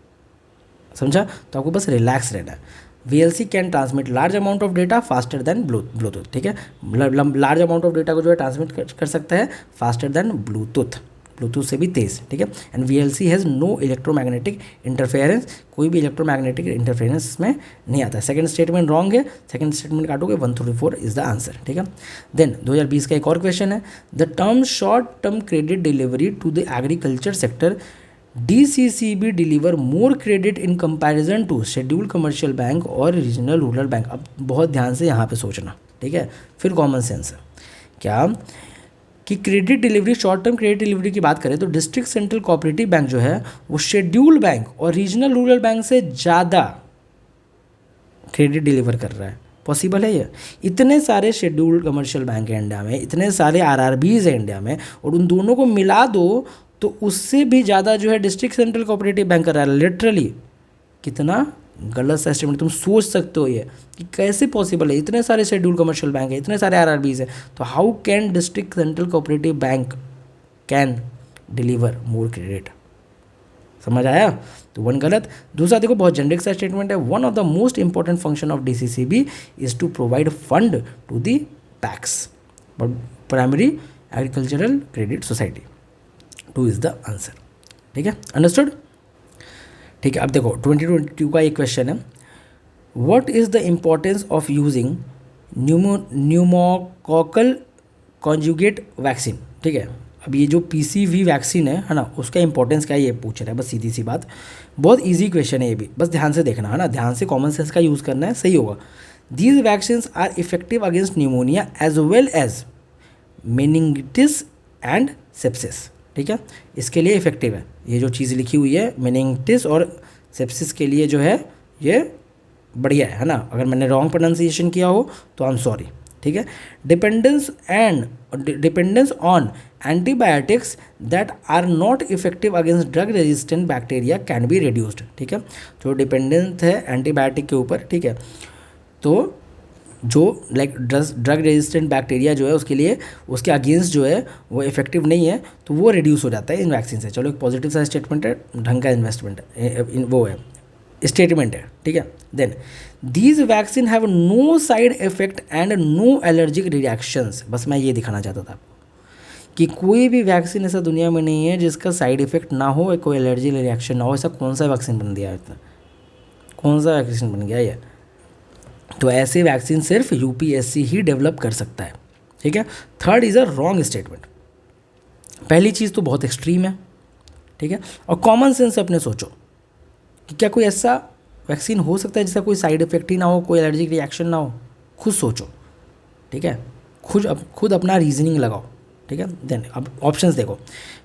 समझा। तो आपको बस रिलैक्स रहना है। VLC can transmit large amount of data faster than Bluetooth, ठीक है, लार्ज अमाउंट ऑफ डेटा को जो है ट्रांसमिट कर सकता है फास्टर देन ब्लूटूथ, ब्लूटूथ से भी तेज़, ठीक है। And VLC has no electromagnetic interference, कोई भी इलेक्ट्रोमैग्नेटिक इंटरफेरेंस में नहीं आता है। सेकंड स्टेटमेंट रॉन्ग है, सेकंड स्टेटमेंट काटोगे 134 इज द आंसर, ठीक है। देन 2020 का एक और क्वेश्चन है, the term short term credit delivery to the agriculture sector DCCB deliver more credit in comparison to schedule commercial bank और रीजनल रूरल बैंक। अब बहुत ध्यान से यहाँ पे सोचना, ठीक है, फिर कॉमन सेंस है क्या कि credit delivery, short term credit delivery की बात करें तो डिस्ट्रिक्ट सेंट्रल कोऑपरेटिव बैंक जो है वो शेड्यूल बैंक और रीजनल रूरल बैंक से ज़्यादा क्रेडिट डिलीवर कर रहा है। पॉसिबल है ये? इतने सारे शेड्यूल्ड कमर्शियल बैंक हैं इंडिया में, इतने सारे RRBs हैं इंडिया में, और उन दोनों को मिला दो तो उससे भी ज़्यादा जो है डिस्ट्रिक्ट सेंट्रल कोऑपरेटिव बैंक कर रहा है। लिटरली कितना गलत सा एस्टिमेट, तुम सोच सकते हो ये कि कैसे पॉसिबल है। इतने सारे शेड्यूल कमर्शियल बैंक है, इतने सारे RRBs है, तो how can district central cooperative bank can deliver more credit. समझ आया? तो 1 गलत। दूसरा देखो बहुत जेनरिक सा स्टेटमेंट है, one of the most important function of DCCB is to provide fund to the PACS, primary agricultural credit society. 2 is the answer, ठीक है, अंडरस्टूड, ठीक है। अब देखो 2022 का एक क्वेश्चन है, what is the importance of using pneumococcal conjugate vaccine, ठीक है। अब ये जो PCV वैक्सीन है ना, उसका इंपॉर्टेंस क्या है ये पूछ रहा है, बस सीधी सी बात। बहुत इजी क्वेश्चन है ये भी, बस ध्यान से देखना है ना, ध्यान से कॉमन सेंस का यूज़ करना है, सही होगा। These vaccine are effective against pneumonia as well as meningitis and sepsis. ठीक है, इसके लिए इफेक्टिव है, ये जो चीज़ लिखी हुई है मेनिंगिटिस और सेप्सिस के लिए जो है ये बढ़िया है ना। अगर मैंने रॉन्ग प्रोनाउंसिएशन किया हो तो आई एम सॉरी। ठीक है, dependence on antibiotics that are not effective against drug resistant bacteria can be reduced. ठीक है, जो डिपेंडेंस है एंटीबायोटिक के ऊपर, ठीक है, तो जो लाइक ड्रग रेजिस्टेंट बैक्टीरिया जो है उसके लिए, उसके अगेंस्ट जो है वो इफेक्टिव नहीं है, तो वो रिड्यूस हो जाता है इन वैक्सीन से। चलो एक पॉजिटिव सा स्टेटमेंट है, ढंग का इन्वेस्टमेंट है, वो है स्टेटमेंट है। ठीक है, then these vaccine have no side effect and no allergic reactions. बस मैं ये दिखाना चाहता था आपको कि कोई भी वैक्सीन ऐसा दुनिया में नहीं है जिसका साइड इफेक्ट ना हो, कोई एलर्जी रिएक्शन ना हो। ऐसा कौन सा वैक्सीन बन दिया है इतना, कौन सा वैक्सीन बन गया ये? तो ऐसे वैक्सीन सिर्फ UPSC ही डेवलप कर सकता है। ठीक है, third is a wrong statement. पहली चीज़ तो बहुत एक्सट्रीम है, ठीक है, और कॉमन सेंस से अपने सोचो कि क्या कोई ऐसा वैक्सीन हो सकता है जिसका कोई साइड इफेक्ट ही ना हो, कोई एलर्जिक रिएक्शन ना हो? खुद सोचो, ठीक है, खुद अपना रीजनिंग लगाओ। ठीक है, देन अब ऑप्शंस देखो,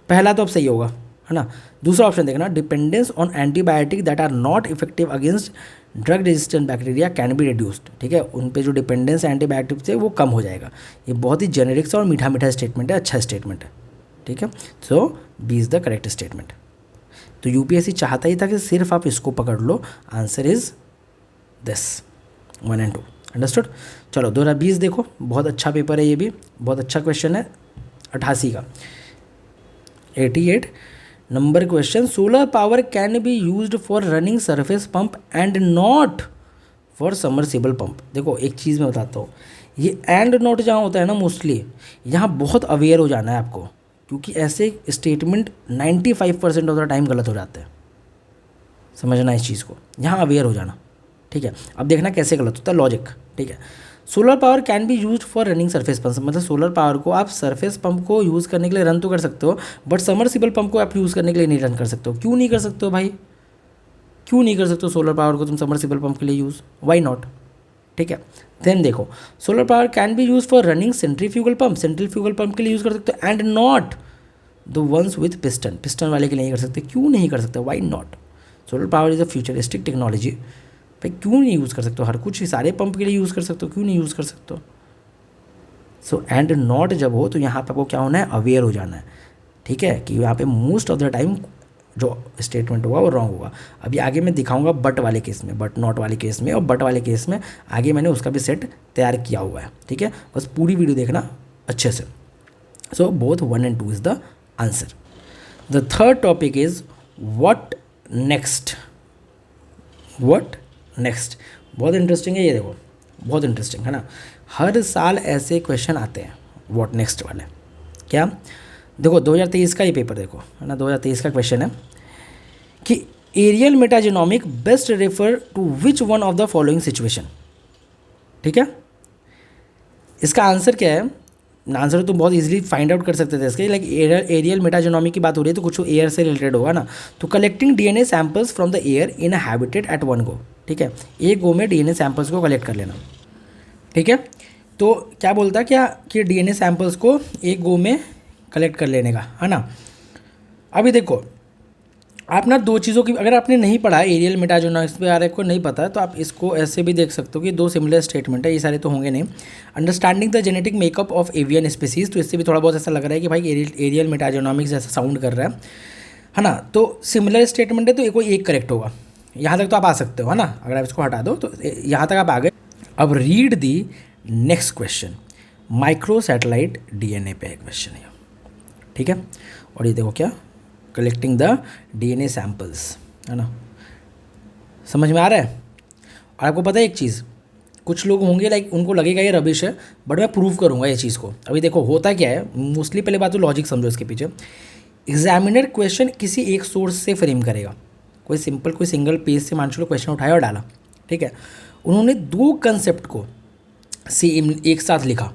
पहला तो अब सही होगा, है ना। दूसरा ऑप्शन देखना, dependence on antibiotic that are not effective against drug resistant bacteria can be reduced. ठीक है, उन पे जो डिपेंडेंस है एंटीबायोटिक से वो कम हो जाएगा। ये बहुत ही जेनेरिक सा और मीठा मीठा स्टेटमेंट है, अच्छा स्टेटमेंट है। ठीक है, so B is the correct statement. तो UPSC चाहता ही था कि सिर्फ आप इसको पकड़ लो, answer is this 1 and 2। Understood. चलो 2020 देखो, बहुत अच्छा पेपर है ये भी, बहुत अच्छा क्वेश्चन है 88 का, 88 number question. Solar power can be used for running surface pump and not for submersible pump. देखो एक चीज़ मैं बताता हूँ, ये एंड नॉट जहाँ होता है ना, मोस्टली यहाँ बहुत अवेयर हो जाना है आपको, क्योंकि ऐसे स्टेटमेंट 95% ऑफ द टाइम गलत हो जाते हैं। समझना इस चीज़ को, यहाँ अवेयर हो जाना। ठीक है, अब देखना कैसे गलत होता है, लॉजिक। ठीक है, solar power can be used for running surface pump, मतलब सोलर पावर को आप सरफेस पंप को यूज़ करने के लिए रन तो कर सकते हो, बट सबमर्सिबल पंप को आप यूज़ करने के लिए नहीं रन कर सकते हो। क्यों नहीं कर सकते हो भाई, क्यों नहीं कर सकते हो सोलर पावर को तुम सबमर्सिबल पंप के लिए यूज़, वाई नॉट? ठीक है, देन देखो, solar power can be use for running centrifugal pump, centrifugal pump के लिए यूज़ कर सकते हो, and not the ones with piston, piston वाले के लिए नहीं कर सकते। क्यों नहीं कर सकते, why not? Solar power is a futuristic technology, भाई क्यों नहीं यूज़ कर सकते हो? हर कुछ सारे पंप के लिए यूज़ कर सकते हो, क्यों नहीं यूज़ कर सकते हो? सो एंड नॉट जब हो तो यहाँ पे आपको क्या होना है, अवेयर हो जाना है। ठीक है, कि यहाँ पे मोस्ट ऑफ द टाइम जो स्टेटमेंट होगा वो रॉन्ग होगा। अभी आगे मैं दिखाऊंगा बट वाले केस में, बट नॉट वाले केस में, और बट वाले केस में आगे मैंने उसका भी सेट तैयार किया हुआ है। ठीक है, बस पूरी वीडियो देखना अच्छे से। So both 1 and 2 is the answer. The third topic is what next. What next बहुत इंटरेस्टिंग है, ये देखो बहुत इंटरेस्टिंग है ना। हर साल ऐसे क्वेश्चन आते हैं व्हाट नेक्स्ट वाले। क्या देखो 2023 का ये पेपर देखो, है ना, 2023 का क्वेश्चन है कि aerial metagenomic best refer to which one of the following situation. ठीक है, इसका आंसर क्या है? आंसर तो बहुत इजीली फाइंड आउट कर सकते थे इसके, लाइक एरियल मेटाजेनोमिक की बात हो रही है तो कुछ एयर से रिलेटेड होगा ना। तो collecting DNA samples from the air in a habitat at one go. ठीक है, एक गो में DNA सैंपल्स को कलेक्ट कर लेना। ठीक है, तो क्या बोलता है क्या कि DNA सैंपल्स को एक गो में कलेक्ट कर लेने का, है ना। अभी देखो आप ना दो चीज़ों की, अगर आपने नहीं पढ़ा एरियल मेटाजेनोमिक्स पे, अगर आपको नहीं पता है तो आप इसको ऐसे भी देख सकते हो कि दो सिमिलर स्टेटमेंट है, ये सारे तो होंगे नहीं। Understanding the genetic makeup of avian species, तो इससे भी थोड़ा बहुत ऐसा लग रहा है कि भाई एरियल मेटाजेनोमिक्स ऐसा साउंड कर रहा है ना। तो सिमिलर स्टेटमेंट है तो कोई एक करेक्ट होगा। यहाँ तक तो आप आ सकते हो, है ना। अगर आप इसको हटा दो तो यहाँ तक आप आ गए। अब read the next question, micro satellite DNA पे क्वेश्चन है, ठीक है। और ये देखो क्या, कलेक्टिंग द DNA सैम्पल्स, है ना। समझ में आ रहा है? और आपको पता है एक चीज़, कुछ लोग होंगे लाइक उनको लगेगा ये रबिश है, बट मैं प्रूव करूँगा ये चीज़ को। अभी देखो होता क्या है, मोस्टली पहले बात तो लॉजिक समझो इसके पीछे। एग्जामिनर क्वेश्चन किसी एक सोर्स से फ्रेम करेगा, कोई सिंपल कोई सिंगल पेज से मान लो क्वेश्चन उठाया और डाला, ठीक है। उन्होंने दो कंसेप्ट को सेम एक साथ लिखा,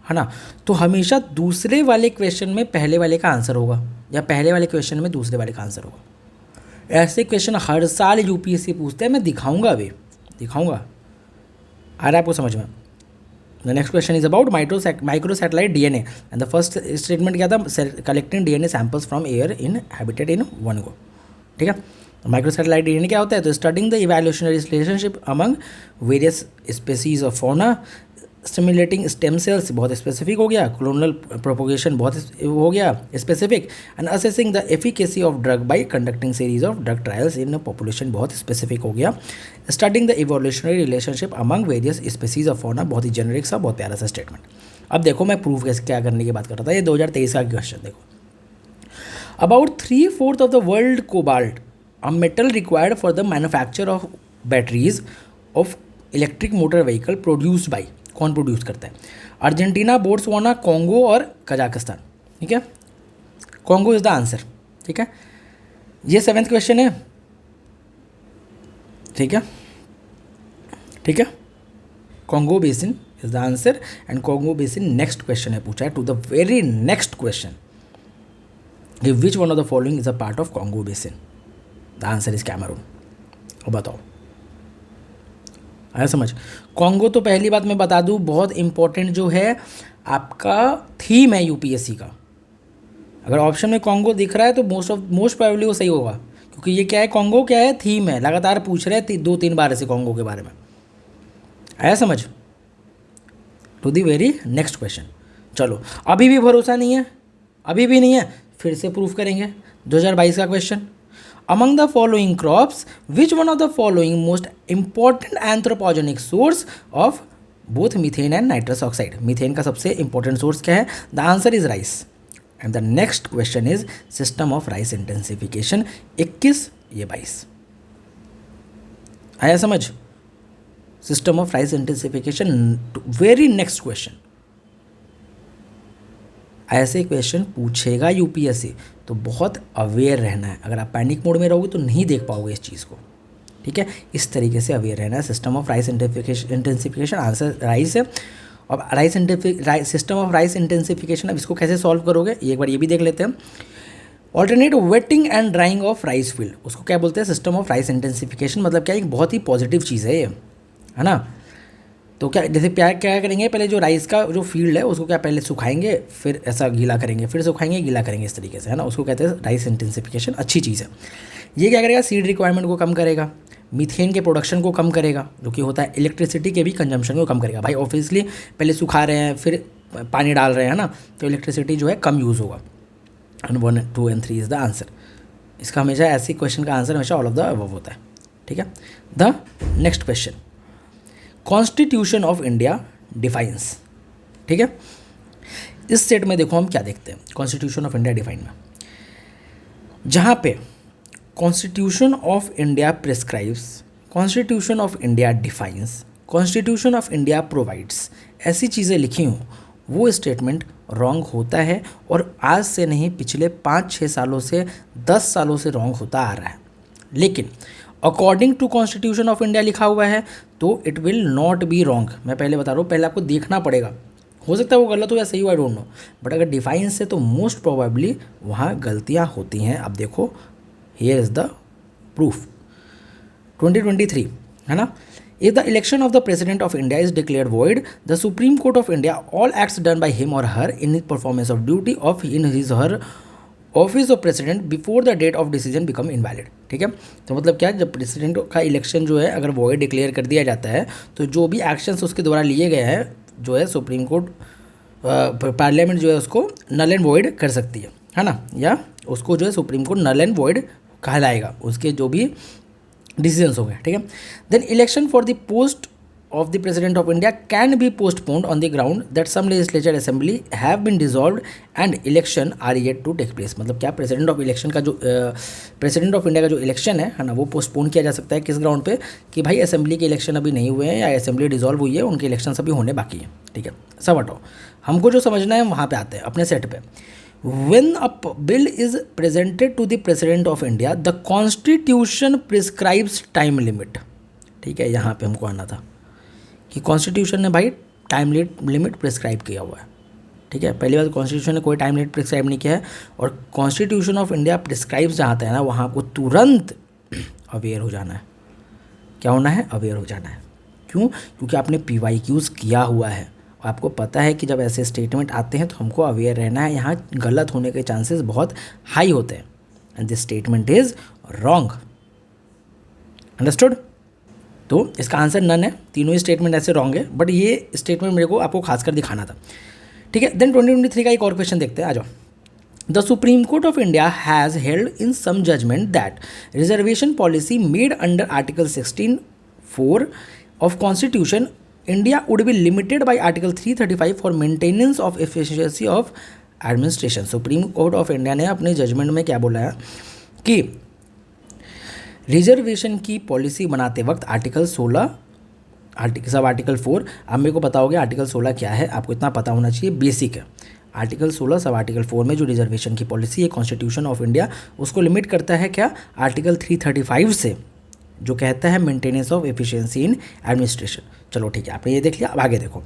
है ना। तो हमेशा दूसरे वाले क्वेश्चन में पहले वाले का आंसर होगा या पहले वाले क्वेश्चन में दूसरे वाले का आंसर होगा। ऐसे क्वेश्चन हर साल यूपीएससी पूछते हैं, मैं दिखाऊंगा अभी, दिखाऊंगा। आ रहा है आपको समझ में? The next question is about micro satellite DNA and the first statement क्या था? Collecting DNA samples from air in habitat in one go. ठीक है, माइक्रो सैटेलाइट डीएनए क्या होता है? तो studying the evolutionary relationship among various species of fauna, stimulating stem cells बहुत specific हो गया, क्लोनल प्रोपोगेशन बहुत हो गया specific, and assessing the efficacy of drug by conducting series of drug trials in population बहुत स्पेसिफिक हो गया, studying the evolutionary relationship among various species of fauna, बहुत ही जेनरिक सा बहुत प्यारा सा स्टेटमेंट। अब देखो मैं प्रूफ क्या करने की बात कर रहा था, ये 2023 का क्वेश्चन देखो। About 3/4 of the world cobalt, a metal required for the manufacture of batteries of electric motor vehicle produced by, कौन प्रोड्यूस करता है? अर्जेंटीना, बोट्सवाना, कोंगो और कजाकिस्तान। ठीक है, कोंगो इज द आंसर। ठीक है, ये 7th क्वेश्चन है। ठीक है, ठीक है, Congo basin is the answer and Congo basin next question है पूछा है to the very next question, which one of the following is a part of Congo basin? The answer is Cameroon. अब बताओ, आया समझ? कॉन्गो तो पहली बात मैं बता दूं बहुत इंपॉर्टेंट जो है आपका थीम है यूपीएससी का। अगर ऑप्शन में कॉन्गो दिख रहा है तो मोस्ट प्रोबेबली वो सही होगा, क्योंकि ये क्या है? कॉन्गो क्या है? थीम है, लगातार पूछ रहे हैं 2-3 बार ऐसे कॉन्गो के बारे में। आया समझ? To the very next question. चलो, अभी भी भरोसा नहीं है, अभी भी नहीं है, फिर से प्रूफ करेंगे। 2022 का question, among the following crops which one of the following most important anthropogenic source of both methane and nitrous oxide? Methane का सबसे इंपॉर्टेंट सोर्स क्या है? The answer is rice and the next question is system of rice intensification. 21 ये 22 आया समझ? System of rice intensification very next question. ऐसे question पूछेगा UPSC तो बहुत अवेयर रहना है। अगर आप पैनिक मोड में रहोगे तो नहीं देख पाओगे इस चीज़ को। ठीक है, इस तरीके से अवेयर रहना है। System of rice intensification answer rice है। अब सिस्टम ऑफ राइस इंटेंसिफिकेशन, अब इसको कैसे सॉल्व करोगे एक बार ये भी देख लेते हैं। Alternate wetting and drying of rice field, उसको क्या बोलते हैं? System of rice intensification. मतलब क्या, एक बहुत ही पॉजिटिव चीज़ है ये, है ना। तो क्या जैसे क्या करेंगे, पहले जो राइस का जो फील्ड है उसको क्या पहले सुखाएंगे, फिर ऐसा गीला करेंगे, फिर सुखाएंगे गीला करेंगे, इस तरीके से, है ना। उसको कहते हैं राइस इंटेंसिफिकेशन। अच्छी चीज़ है ये। क्या करेगा? सीड रिक्वायरमेंट को कम करेगा, मीथेन के प्रोडक्शन को कम करेगा, जो कि होता है इलेक्ट्रिसिटी के भी कंजम्पशन को कम करेगा। भाई ऑब्वियसली पहले सुखा रहे हैं फिर पानी डाल रहे हैं, ना, तो इलेक्ट्रिसिटी जो है कम यूज़ होगा। And 1, 2 and 3 is the answer. इसका हमेशा ऐसी क्वेश्चन का आंसर हमेशा ऑल ऑफ द अबव होता है। ठीक है, the next question, constitution of India defines. ठीक है, इस सेट में देखो हम क्या देखते हैं कॉन्स्टिट्यूशन ऑफ इंडिया डिफाइन में, जहाँ पे constitution of India prescribes, constitution of India defines, constitution of India provides, ऐसी चीज़ें लिखी हों, वो स्टेटमेंट रॉन्ग होता है। और आज से नहीं, पिछले 5-6 सालों से 10 सालों से रॉन्ग होता आ रहा है। लेकिन according to constitution of India लिखा हुआ है तो it will not be wrong. मैं पहले बता रहा हूँ, पहले आपको देखना पड़ेगा, हो सकता है वो गलत हो या सही हो, आई डोंट नो, बट अगर डिफाइन से तो मोस्ट प्रोबेबली वहाँ गलतियाँ होती हैं। अब देखो, हियर इज़ द प्रूफ। 2023 है ना, if the election of the president of India is declared void, the supreme court of India all acts done by him or her in performance of duty of in his her office of president before the date of decision become invalid. ठीक है, तो मतलब क्या, जब president का election जो है अगर वॉइड डिक्लेयर कर दिया जाता है तो जो भी एक्शंस उसके द्वारा लिए गए हैं जो है सुप्रीम कोर्ट पार्लियामेंट जो है उसको नल एंड वॉइड कर सकती है ना, या उसको जो है supreme court null and void कहलाएगा, उसके जो भी डिसीजंस हो गए। ठीक है, then election for the post of the President of India can be postponed on the ground that some legislature assembly have been dissolved and election are yet to take place। मतलब क्या, president of election का जो president of India का जो election है ना, वो postpone किया जा सकता है किस ग्राउंड पे, कि भाई असेंबली के इलेक्शन अभी नहीं हुए हैं या असेंबली डिसॉल्व हुई है, उनके इलेक्शन अभी होने बाकी है। ठीक है, सब हटाओ, हमको जो समझना है वहाँ पे आते हैं अपने सेट पे। When a bill is presented to the President of India, the Constitution prescribes time limit। ठीक है, यहाँ पे हमको आना था कि कॉन्स्टिट्यूशन ने भाई टाइम लिमिट प्रिस्क्राइब किया हुआ है। ठीक है, पहली बात कॉन्स्टिट्यूशन ने कोई टाइम लिमिट प्रिस्क्राइब नहीं किया है, और कॉन्स्टिट्यूशन ऑफ इंडिया प्रिस्क्राइब्स जहाँ आता है ना वहाँ को तुरंत अवेयर हो जाना है। क्या होना है? अवेयर हो जाना है। क्यों? क्योंकि आपने PYQs किया हुआ है, आपको पता है कि जब ऐसे स्टेटमेंट आते हैं तो हमको अवेयर रहना है, यहाँ गलत होने के चांसेस बहुत हाई होते हैं, and this statement is wrong. Understood? तो इसका आंसर नन है, तीनों ही स्टेटमेंट ऐसे रॉन्ग है, बट ये स्टेटमेंट मेरे को आपको खासकर दिखाना था। ठीक है, देन 2023 का एक और क्वेश्चन देखते हैं, आ जाओ। The supreme court of India has held in some judgement that reservation policy made under article 16(4) of Constitution, India would be limited by Article 335 for maintenance of efficiency of administration. Supreme court of India ने अपने judgement में क्या बोला है कि reservation की policy बनाते वक्त आर्टिकल 16 सब आर्टिकल 4, अब मेरे को पता हो गया आर्टिकल 16 क्या है, आपको इतना पता होना चाहिए, बेसिक है। आर्टिकल 16 सब आर्टिकल 4 में जो रिजर्वेशन की पॉलिसी है कॉन्स्टिट्यूशन ऑफ इंडिया, उसको लिमिट करता है क्या? आर्टिकल 335 से, जो कहता है maintenance of efficiency in administration. चलो ठीक है, आपने ये देख लिया, अब आगे देखो।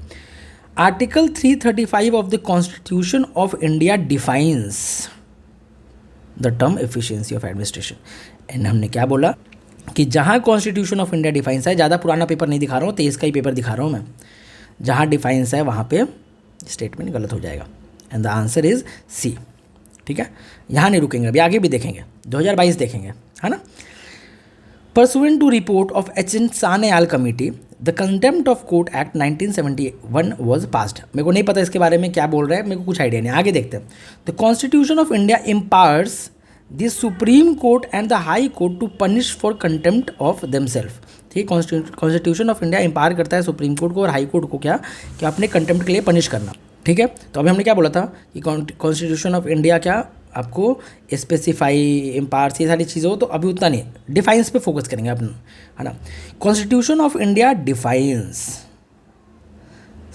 Article 335 of the constitution of India defines the term efficiency of administration. And हमने क्या बोला कि जहाँ कॉन्स्टिट्यूशन ऑफ इंडिया डिफाइंस है, ज़्यादा पुराना पेपर नहीं दिखा रहा हूँ, 23 का ही पेपर दिखा रहा हूँ मैं, जहाँ डिफाइंस है वहाँ पे स्टेटमेंट गलत हो जाएगा, and the answer is C. ठीक है, यहाँ नहीं रुकेंगे, अभी आगे भी देखेंगे, 2022 देखेंगे, है ना। Pursuant to report of H.N. Committee, the Contempt of Court Act 1971 was passed. मेरे को नहीं पता इसके बारे में क्या बोल रहा है, मेरे को कुछ आइडिया नहीं, आगे देखते हैं। The Constitution of India empowers the Supreme Court and the High Court to punish for contempt of themselves. ठीक, कॉन्स्टिट्यूशन ऑफ इंडिया एम्पावर करता है सुप्रीम कोर्ट को और हाई कोर्ट को क्या, कि अपने कंटेम्प्ट के लिए पनिश करना। ठीक है, तो अभी हमने क्या बोला था कि कॉन्स्टिट्यूशन ऑफ इंडिया क्या आपको स्पेसिफाई एम्पावर्स ये सारी चीज़ें हो, तो अभी उतना नहीं, डिफाइंस पे फोकस करेंगे अपन, है ना। Constitution of India defines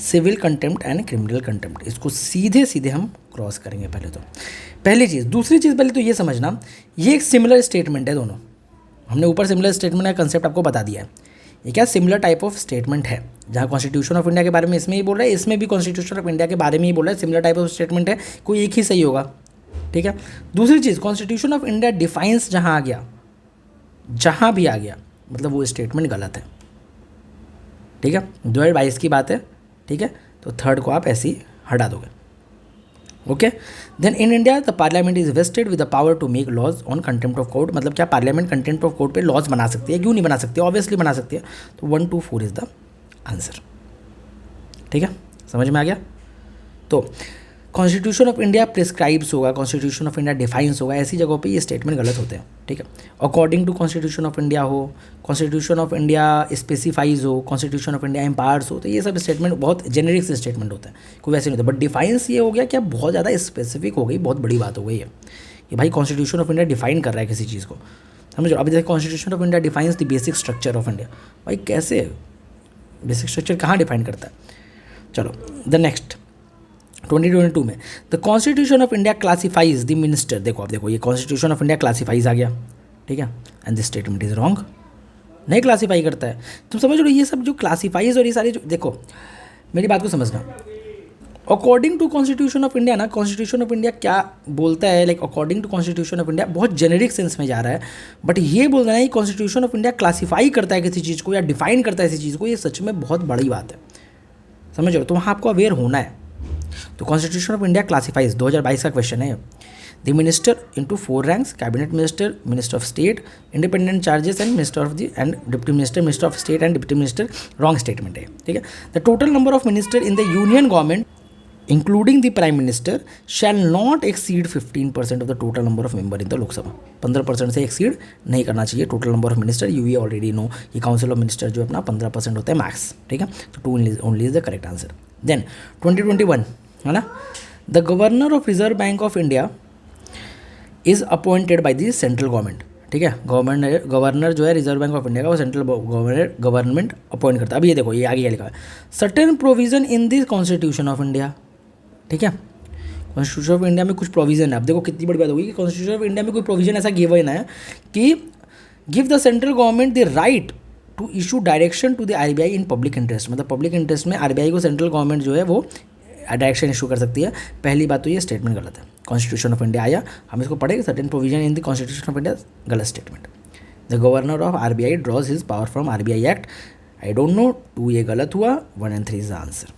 civil contempt and criminal contempt, इसको सीधे सीधे हम क्रॉस करेंगे पहले तो, पहली चीज़। दूसरी चीज़ पहले तो ये समझना, ये एक सिमिलर स्टेटमेंट है दोनों, हमने ऊपर सिमिलर स्टेटमेंट का कंसेप्ट आपको बता दिया है। ये क्या सिमिलर टाइप ऑफ स्टेटमेंट है, जहाँ कॉन्स्टिट्यूशन ऑफ इंडिया के बारे में इसमें ही बोल रहा है, इसमें भी कॉन्स्टिट्यूशन ऑफ इंडिया के बारे में ही बोल रहा है, सिमिलर टाइप ऑफ स्टेटमेंट है, कोई एक ही सही होगा। ठीक है, दूसरी चीज़, कॉन्स्टिट्यूशन ऑफ इंडिया डिफाइंस जहाँ आ गया, जहाँ भी आ गया, मतलब वो स्टेटमेंट गलत है। ठीक है, 2022 की बात है। ठीक है, तो थर्ड को आप ऐसे ही हटा दोगे। Okay, then in India the parliament is vested with the power to make laws on contempt of court, मतलब क्या पार्लियामेंट कंटेम्प्ट ऑफ कोर्ट पे लॉज बना सकती है, क्यों नहीं बना सकती, ऑब्वियसली बना सकती है। तो 1, 2, 4 इज द आंसर। ठीक है, समझ में आ गया। तो कॉन्स्टिट्यूशन ऑफ इंडिया प्रिस्क्राइब्स होगा, कॉन्स्टिट्यूशन ऑफ इंडिया डिफाइंस होगा, ऐसी जगहों पे ये स्टेटमेंट गलत होते हैं। ठीक है, according to constitution of India हो, कॉन्स्टिट्यूशन ऑफ इंडिया स्पेसिफाइज हो, कॉन्स्टिट्यूशन ऑफ इंडिया एम्पावर्स हो, तो ये सब स्टेटमेंट बहुत जेनेरिक से स्टेटमेंट होता है, कोई वैसे नहीं होता। बट डिफाइंस ये हो गया कि अब बहुत ज़्यादा स्पेसिफिक हो गई, बहुत बड़ी बात हो गई है कि भाई कॉन्स्टिट्यूशन ऑफ इंडिया डिफाइन कर रहा है किसी चीज़ को, समझो। अभी देखिए constitution of India defines the basic structure of India, भाई कैसे बेसिक स्ट्रक्चर कहाँ डिफाइन करता है। चलो द नेक्स्ट 2022 में the constitution of India classifies the minister, देखो अब देखो ये कॉन्स्टिट्यूशन ऑफ इंडिया क्लासीफाइज आ गया। ठीक है, and this statement is wrong, नहीं क्लासीफाई करता है। तुम समझ लो ये सब जो क्लासीफाइज और ये सारे जो, देखो मेरी बात को समझना, according to constitution of India ना, कॉन्स्टिट्यूशन ऑफ इंडिया क्या बोलता है, like according to constitution of India बहुत जेनेरिक सेंस में जा रहा है, बट ये बोल रहा है कि कॉन्स्टिट्यूशन ऑफ इंडिया क्लासीफाई करता है किसी चीज़ को या डिफाइन करता है किसी चीज़ को, ये सच में बहुत बड़ी बात है, समझ लो। तो वहाँ आपको अवेयर होना है। तो कॉन्स्टिट्यूशन ऑफ इंडिया क्लासीफाइज, 2022 का क्वेश्चन है, the minister into 4 ranks, cabinet minister, minister of state, independent charges and minister of the end deputy minister, minister of state and deputy minister, wrong statement है। ठीक है, the total number of minister in the union government including the prime minister shall not exceed 15% of the total number of member in the Lok Sabha, 15% से exceed नहीं करना चाहिए total number of minister. You already know ये council of minister जो अपना 15% होता है max. ठीक है, तो 2 only is the correct answer. Then 2021 है ना, the governor of Reserve Bank of India is appointed by the central government. ठीक है, गवर्नर जो है रिजर्व बैंक ऑफ इंडिया का वो सेंट्रल गवर्नमेंट अपॉइंट करता है। अब ये देखो ये आगे लिखा है, certain provision in this constitution of India. ठीक है, कॉन्स्टिट्यूशन ऑफ इंडिया में कुछ प्रोविजन है। अब देखो कितनी बड़ी बात होगी कि कॉन्स्टिट्यूशन ऑफ इंडिया में कोई प्रोविजन ऐसा गिवन है कि give the central government the right to issue direction to the RBI in public interest, मतलब पब्लिक इंटरेस्ट में RBI को सेंट्रल गवर्नमेंट जो है वो डायरेक्शन इशू कर सकती है। पहली बात तो ये स्टेटमेंट गलत है। कॉन्स्टिट्यूशन ऑफ इंडिया आया, हम इसको पढ़ेंगे, certain provision in the constitution of India, गलत statement. The governor of RBI draws his power from RBI act, I don't know, 2 ये गलत हुआ, 1 and 3 इज द आंसर।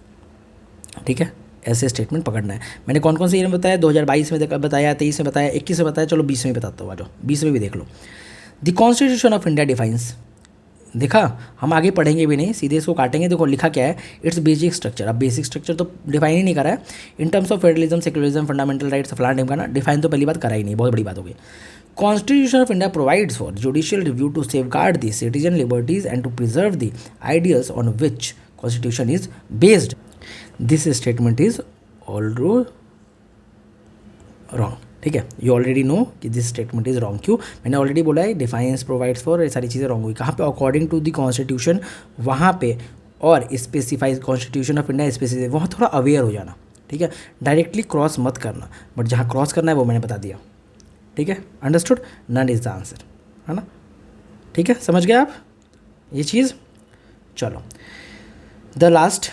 ठीक है, ऐसे स्टेटमेंट पकड़ना है। मैंने कौन कौन से ईयर में बताया, 2022 में बताया, 23 में बताया, 21 में बताया, चलो 20 में बताता हूँ, आ जाओ 20 में भी देख लो। The constitution of India defines, देखा हम आगे पढ़ेंगे भी नहीं, सीधे इसको काटेंगे। देखो लिखा क्या है, इट्स बेसिक स्ट्रक्चर। अब बेसिक स्ट्रक्चर तो डिफाइन ही नहीं करा है। In terms of federalism, secularism, fundamental rights, फलाना ढिमकाना, डिफाइन तो पहली बात करा ही नहीं, बहुत बड़ी बात हो गई। Constitution of India provides for judicial review to safeguard the citizen liberties and to preserve the ideals on which Constitution is based. This statement is all wrong. ठीक है, यू ऑलरेडी नो कि दिस स्टेटमेंट इज रॉन्ग। क्यों, मैंने already बोला है, defines provides for, ये सारी चीज़ें रॉन्ग हुई। कहाँ पे, अकॉर्डिंग टू द कॉन्स्टिट्यूशन, वहाँ पे, और specifies constitution of India specifies, वहाँ थोड़ा अवेयर हो जाना। ठीक है, डायरेक्टली क्रॉस मत करना, बट जहाँ क्रॉस करना है वो मैंने बता दिया। ठीक है, understood, none is the answer, है ना। ठीक है, समझ गए आप ये चीज़। चलो द लास्ट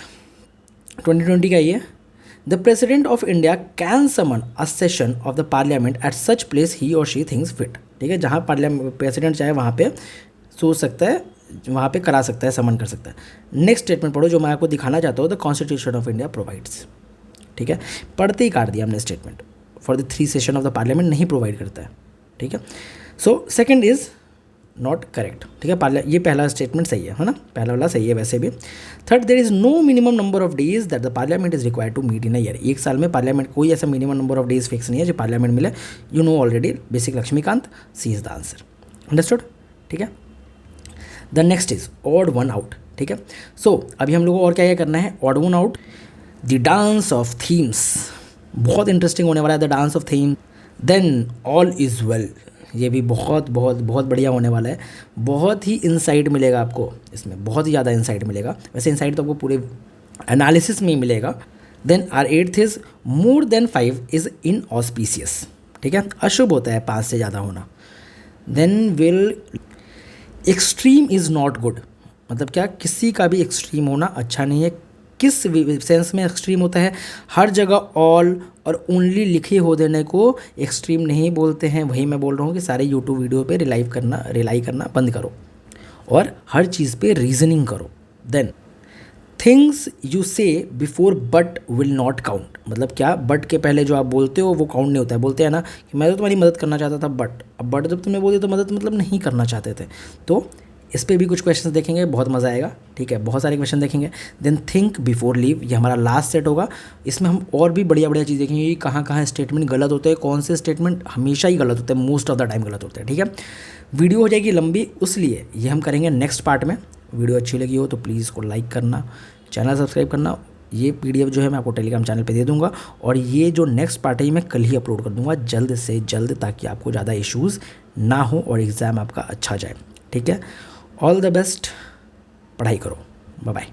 2020 का ये, the president of India can summon a session of the parliament at such place he or she things fit. ठीक है, जहाँ पार्लियामेंट प्रेसिडेंट चाहे वहाँ पे सोच सकता है, वहाँ पे करा सकता है, समन कर सकता है। नेक्स्ट स्टेटमेंट पढ़ो जो मैं आपको दिखाना चाहता हूँ, the constitution of India provides. ठीक है, पढ़ते ही काट दिया हमने statement, for the 3 session of the parliament नहीं प्रोवाइड करता है। ठीक है, so second is not correct. ठीक है, ये पहला स्टेटमेंट सही है ना, पहला वाला सही है वैसे भी। Third, there is no minimum number of days that the parliament is required to meet in a year. एक साल में पार्लियामेंट कोई ऐसा minimum number of days fix नहीं है जो पार्लियामेंट मिले। You know already, basic Laxmikanth, C is the answer. Understood. ठीक है, the next is odd one out. ठीक है, सो अभी हम लोग को और क्या करना है, odd one out, the dance of themes, बहुत इंटरेस्टिंग होने वाला है, the dance of theme. Then all is well, ये भी बहुत बहुत बहुत बढ़िया होने वाला है। बहुत ही इंसाइट मिलेगा आपको इसमें, बहुत ही ज़्यादा इंसाइट मिलेगा। वैसे इंसाइट तो आपको पूरे एनालिसिस में ही मिलेगा। Then are 8th is more than 5 is inauspicious. ठीक है, अशुभ होता है 5 से ज़्यादा होना। Then will extreme is not good, मतलब क्या, किसी का भी एक्सट्रीम होना अच्छा नहीं है। किस सेंस में एक्सट्रीम होता है, हर जगह ऑल और ओनली लिखे हो देने को एक्सट्रीम नहीं बोलते हैं। वही मैं बोल रहा हूँ कि सारे यूट्यूब वीडियो पे रिलाई करना बंद करो और हर चीज़ पे रीजनिंग करो। देन थिंग्स यू से before but will not count, मतलब क्या, बट के पहले जो आप बोलते हो वो काउंट नहीं होता है। बोलते हैं ना कि मैं तो तुम्हारी मदद करना चाहता था, बट अब बट जब तुमने बोली तो मदद मतलब नहीं करना चाहते थे। तो इस पर भी कुछ क्वेश्चंस देखेंगे, बहुत मज़ा आएगा। ठीक है, बहुत सारे क्वेश्चन देखेंगे। देन थिंक बिफोर लीव, ये हमारा लास्ट सेट होगा। इसमें हम और भी बढ़िया बढ़िया चीज़ देखेंगे कि कहाँ कहाँ स्टेटमेंट गलत होते हैं, कौन से स्टेटमेंट हमेशा ही गलत होते हैं, मोस्ट ऑफ द टाइम गलत होते हैं। ठीक है, वीडियो हो जाएगी लंबी, उसलिए ये हम करेंगे नेक्स्ट पार्ट में। वीडियो अच्छी लगी हो तो प्लीज़ इसको लाइक करना, चैनल सब्सक्राइब करना। ये PDF जो है मैं आपको टेलीग्राम चैनल पे दे दूंगा, और ये जो नेक्स्ट पार्ट है मैं कल ही अपलोड कर दूंगा, जल्द से जल्द, ताकि आपको ज़्यादा इश्यूज़ ना हो और एग्ज़ाम आपका अच्छा जाए। ठीक है, ऑल द बेस्ट, पढ़ाई करो, बाय बाय।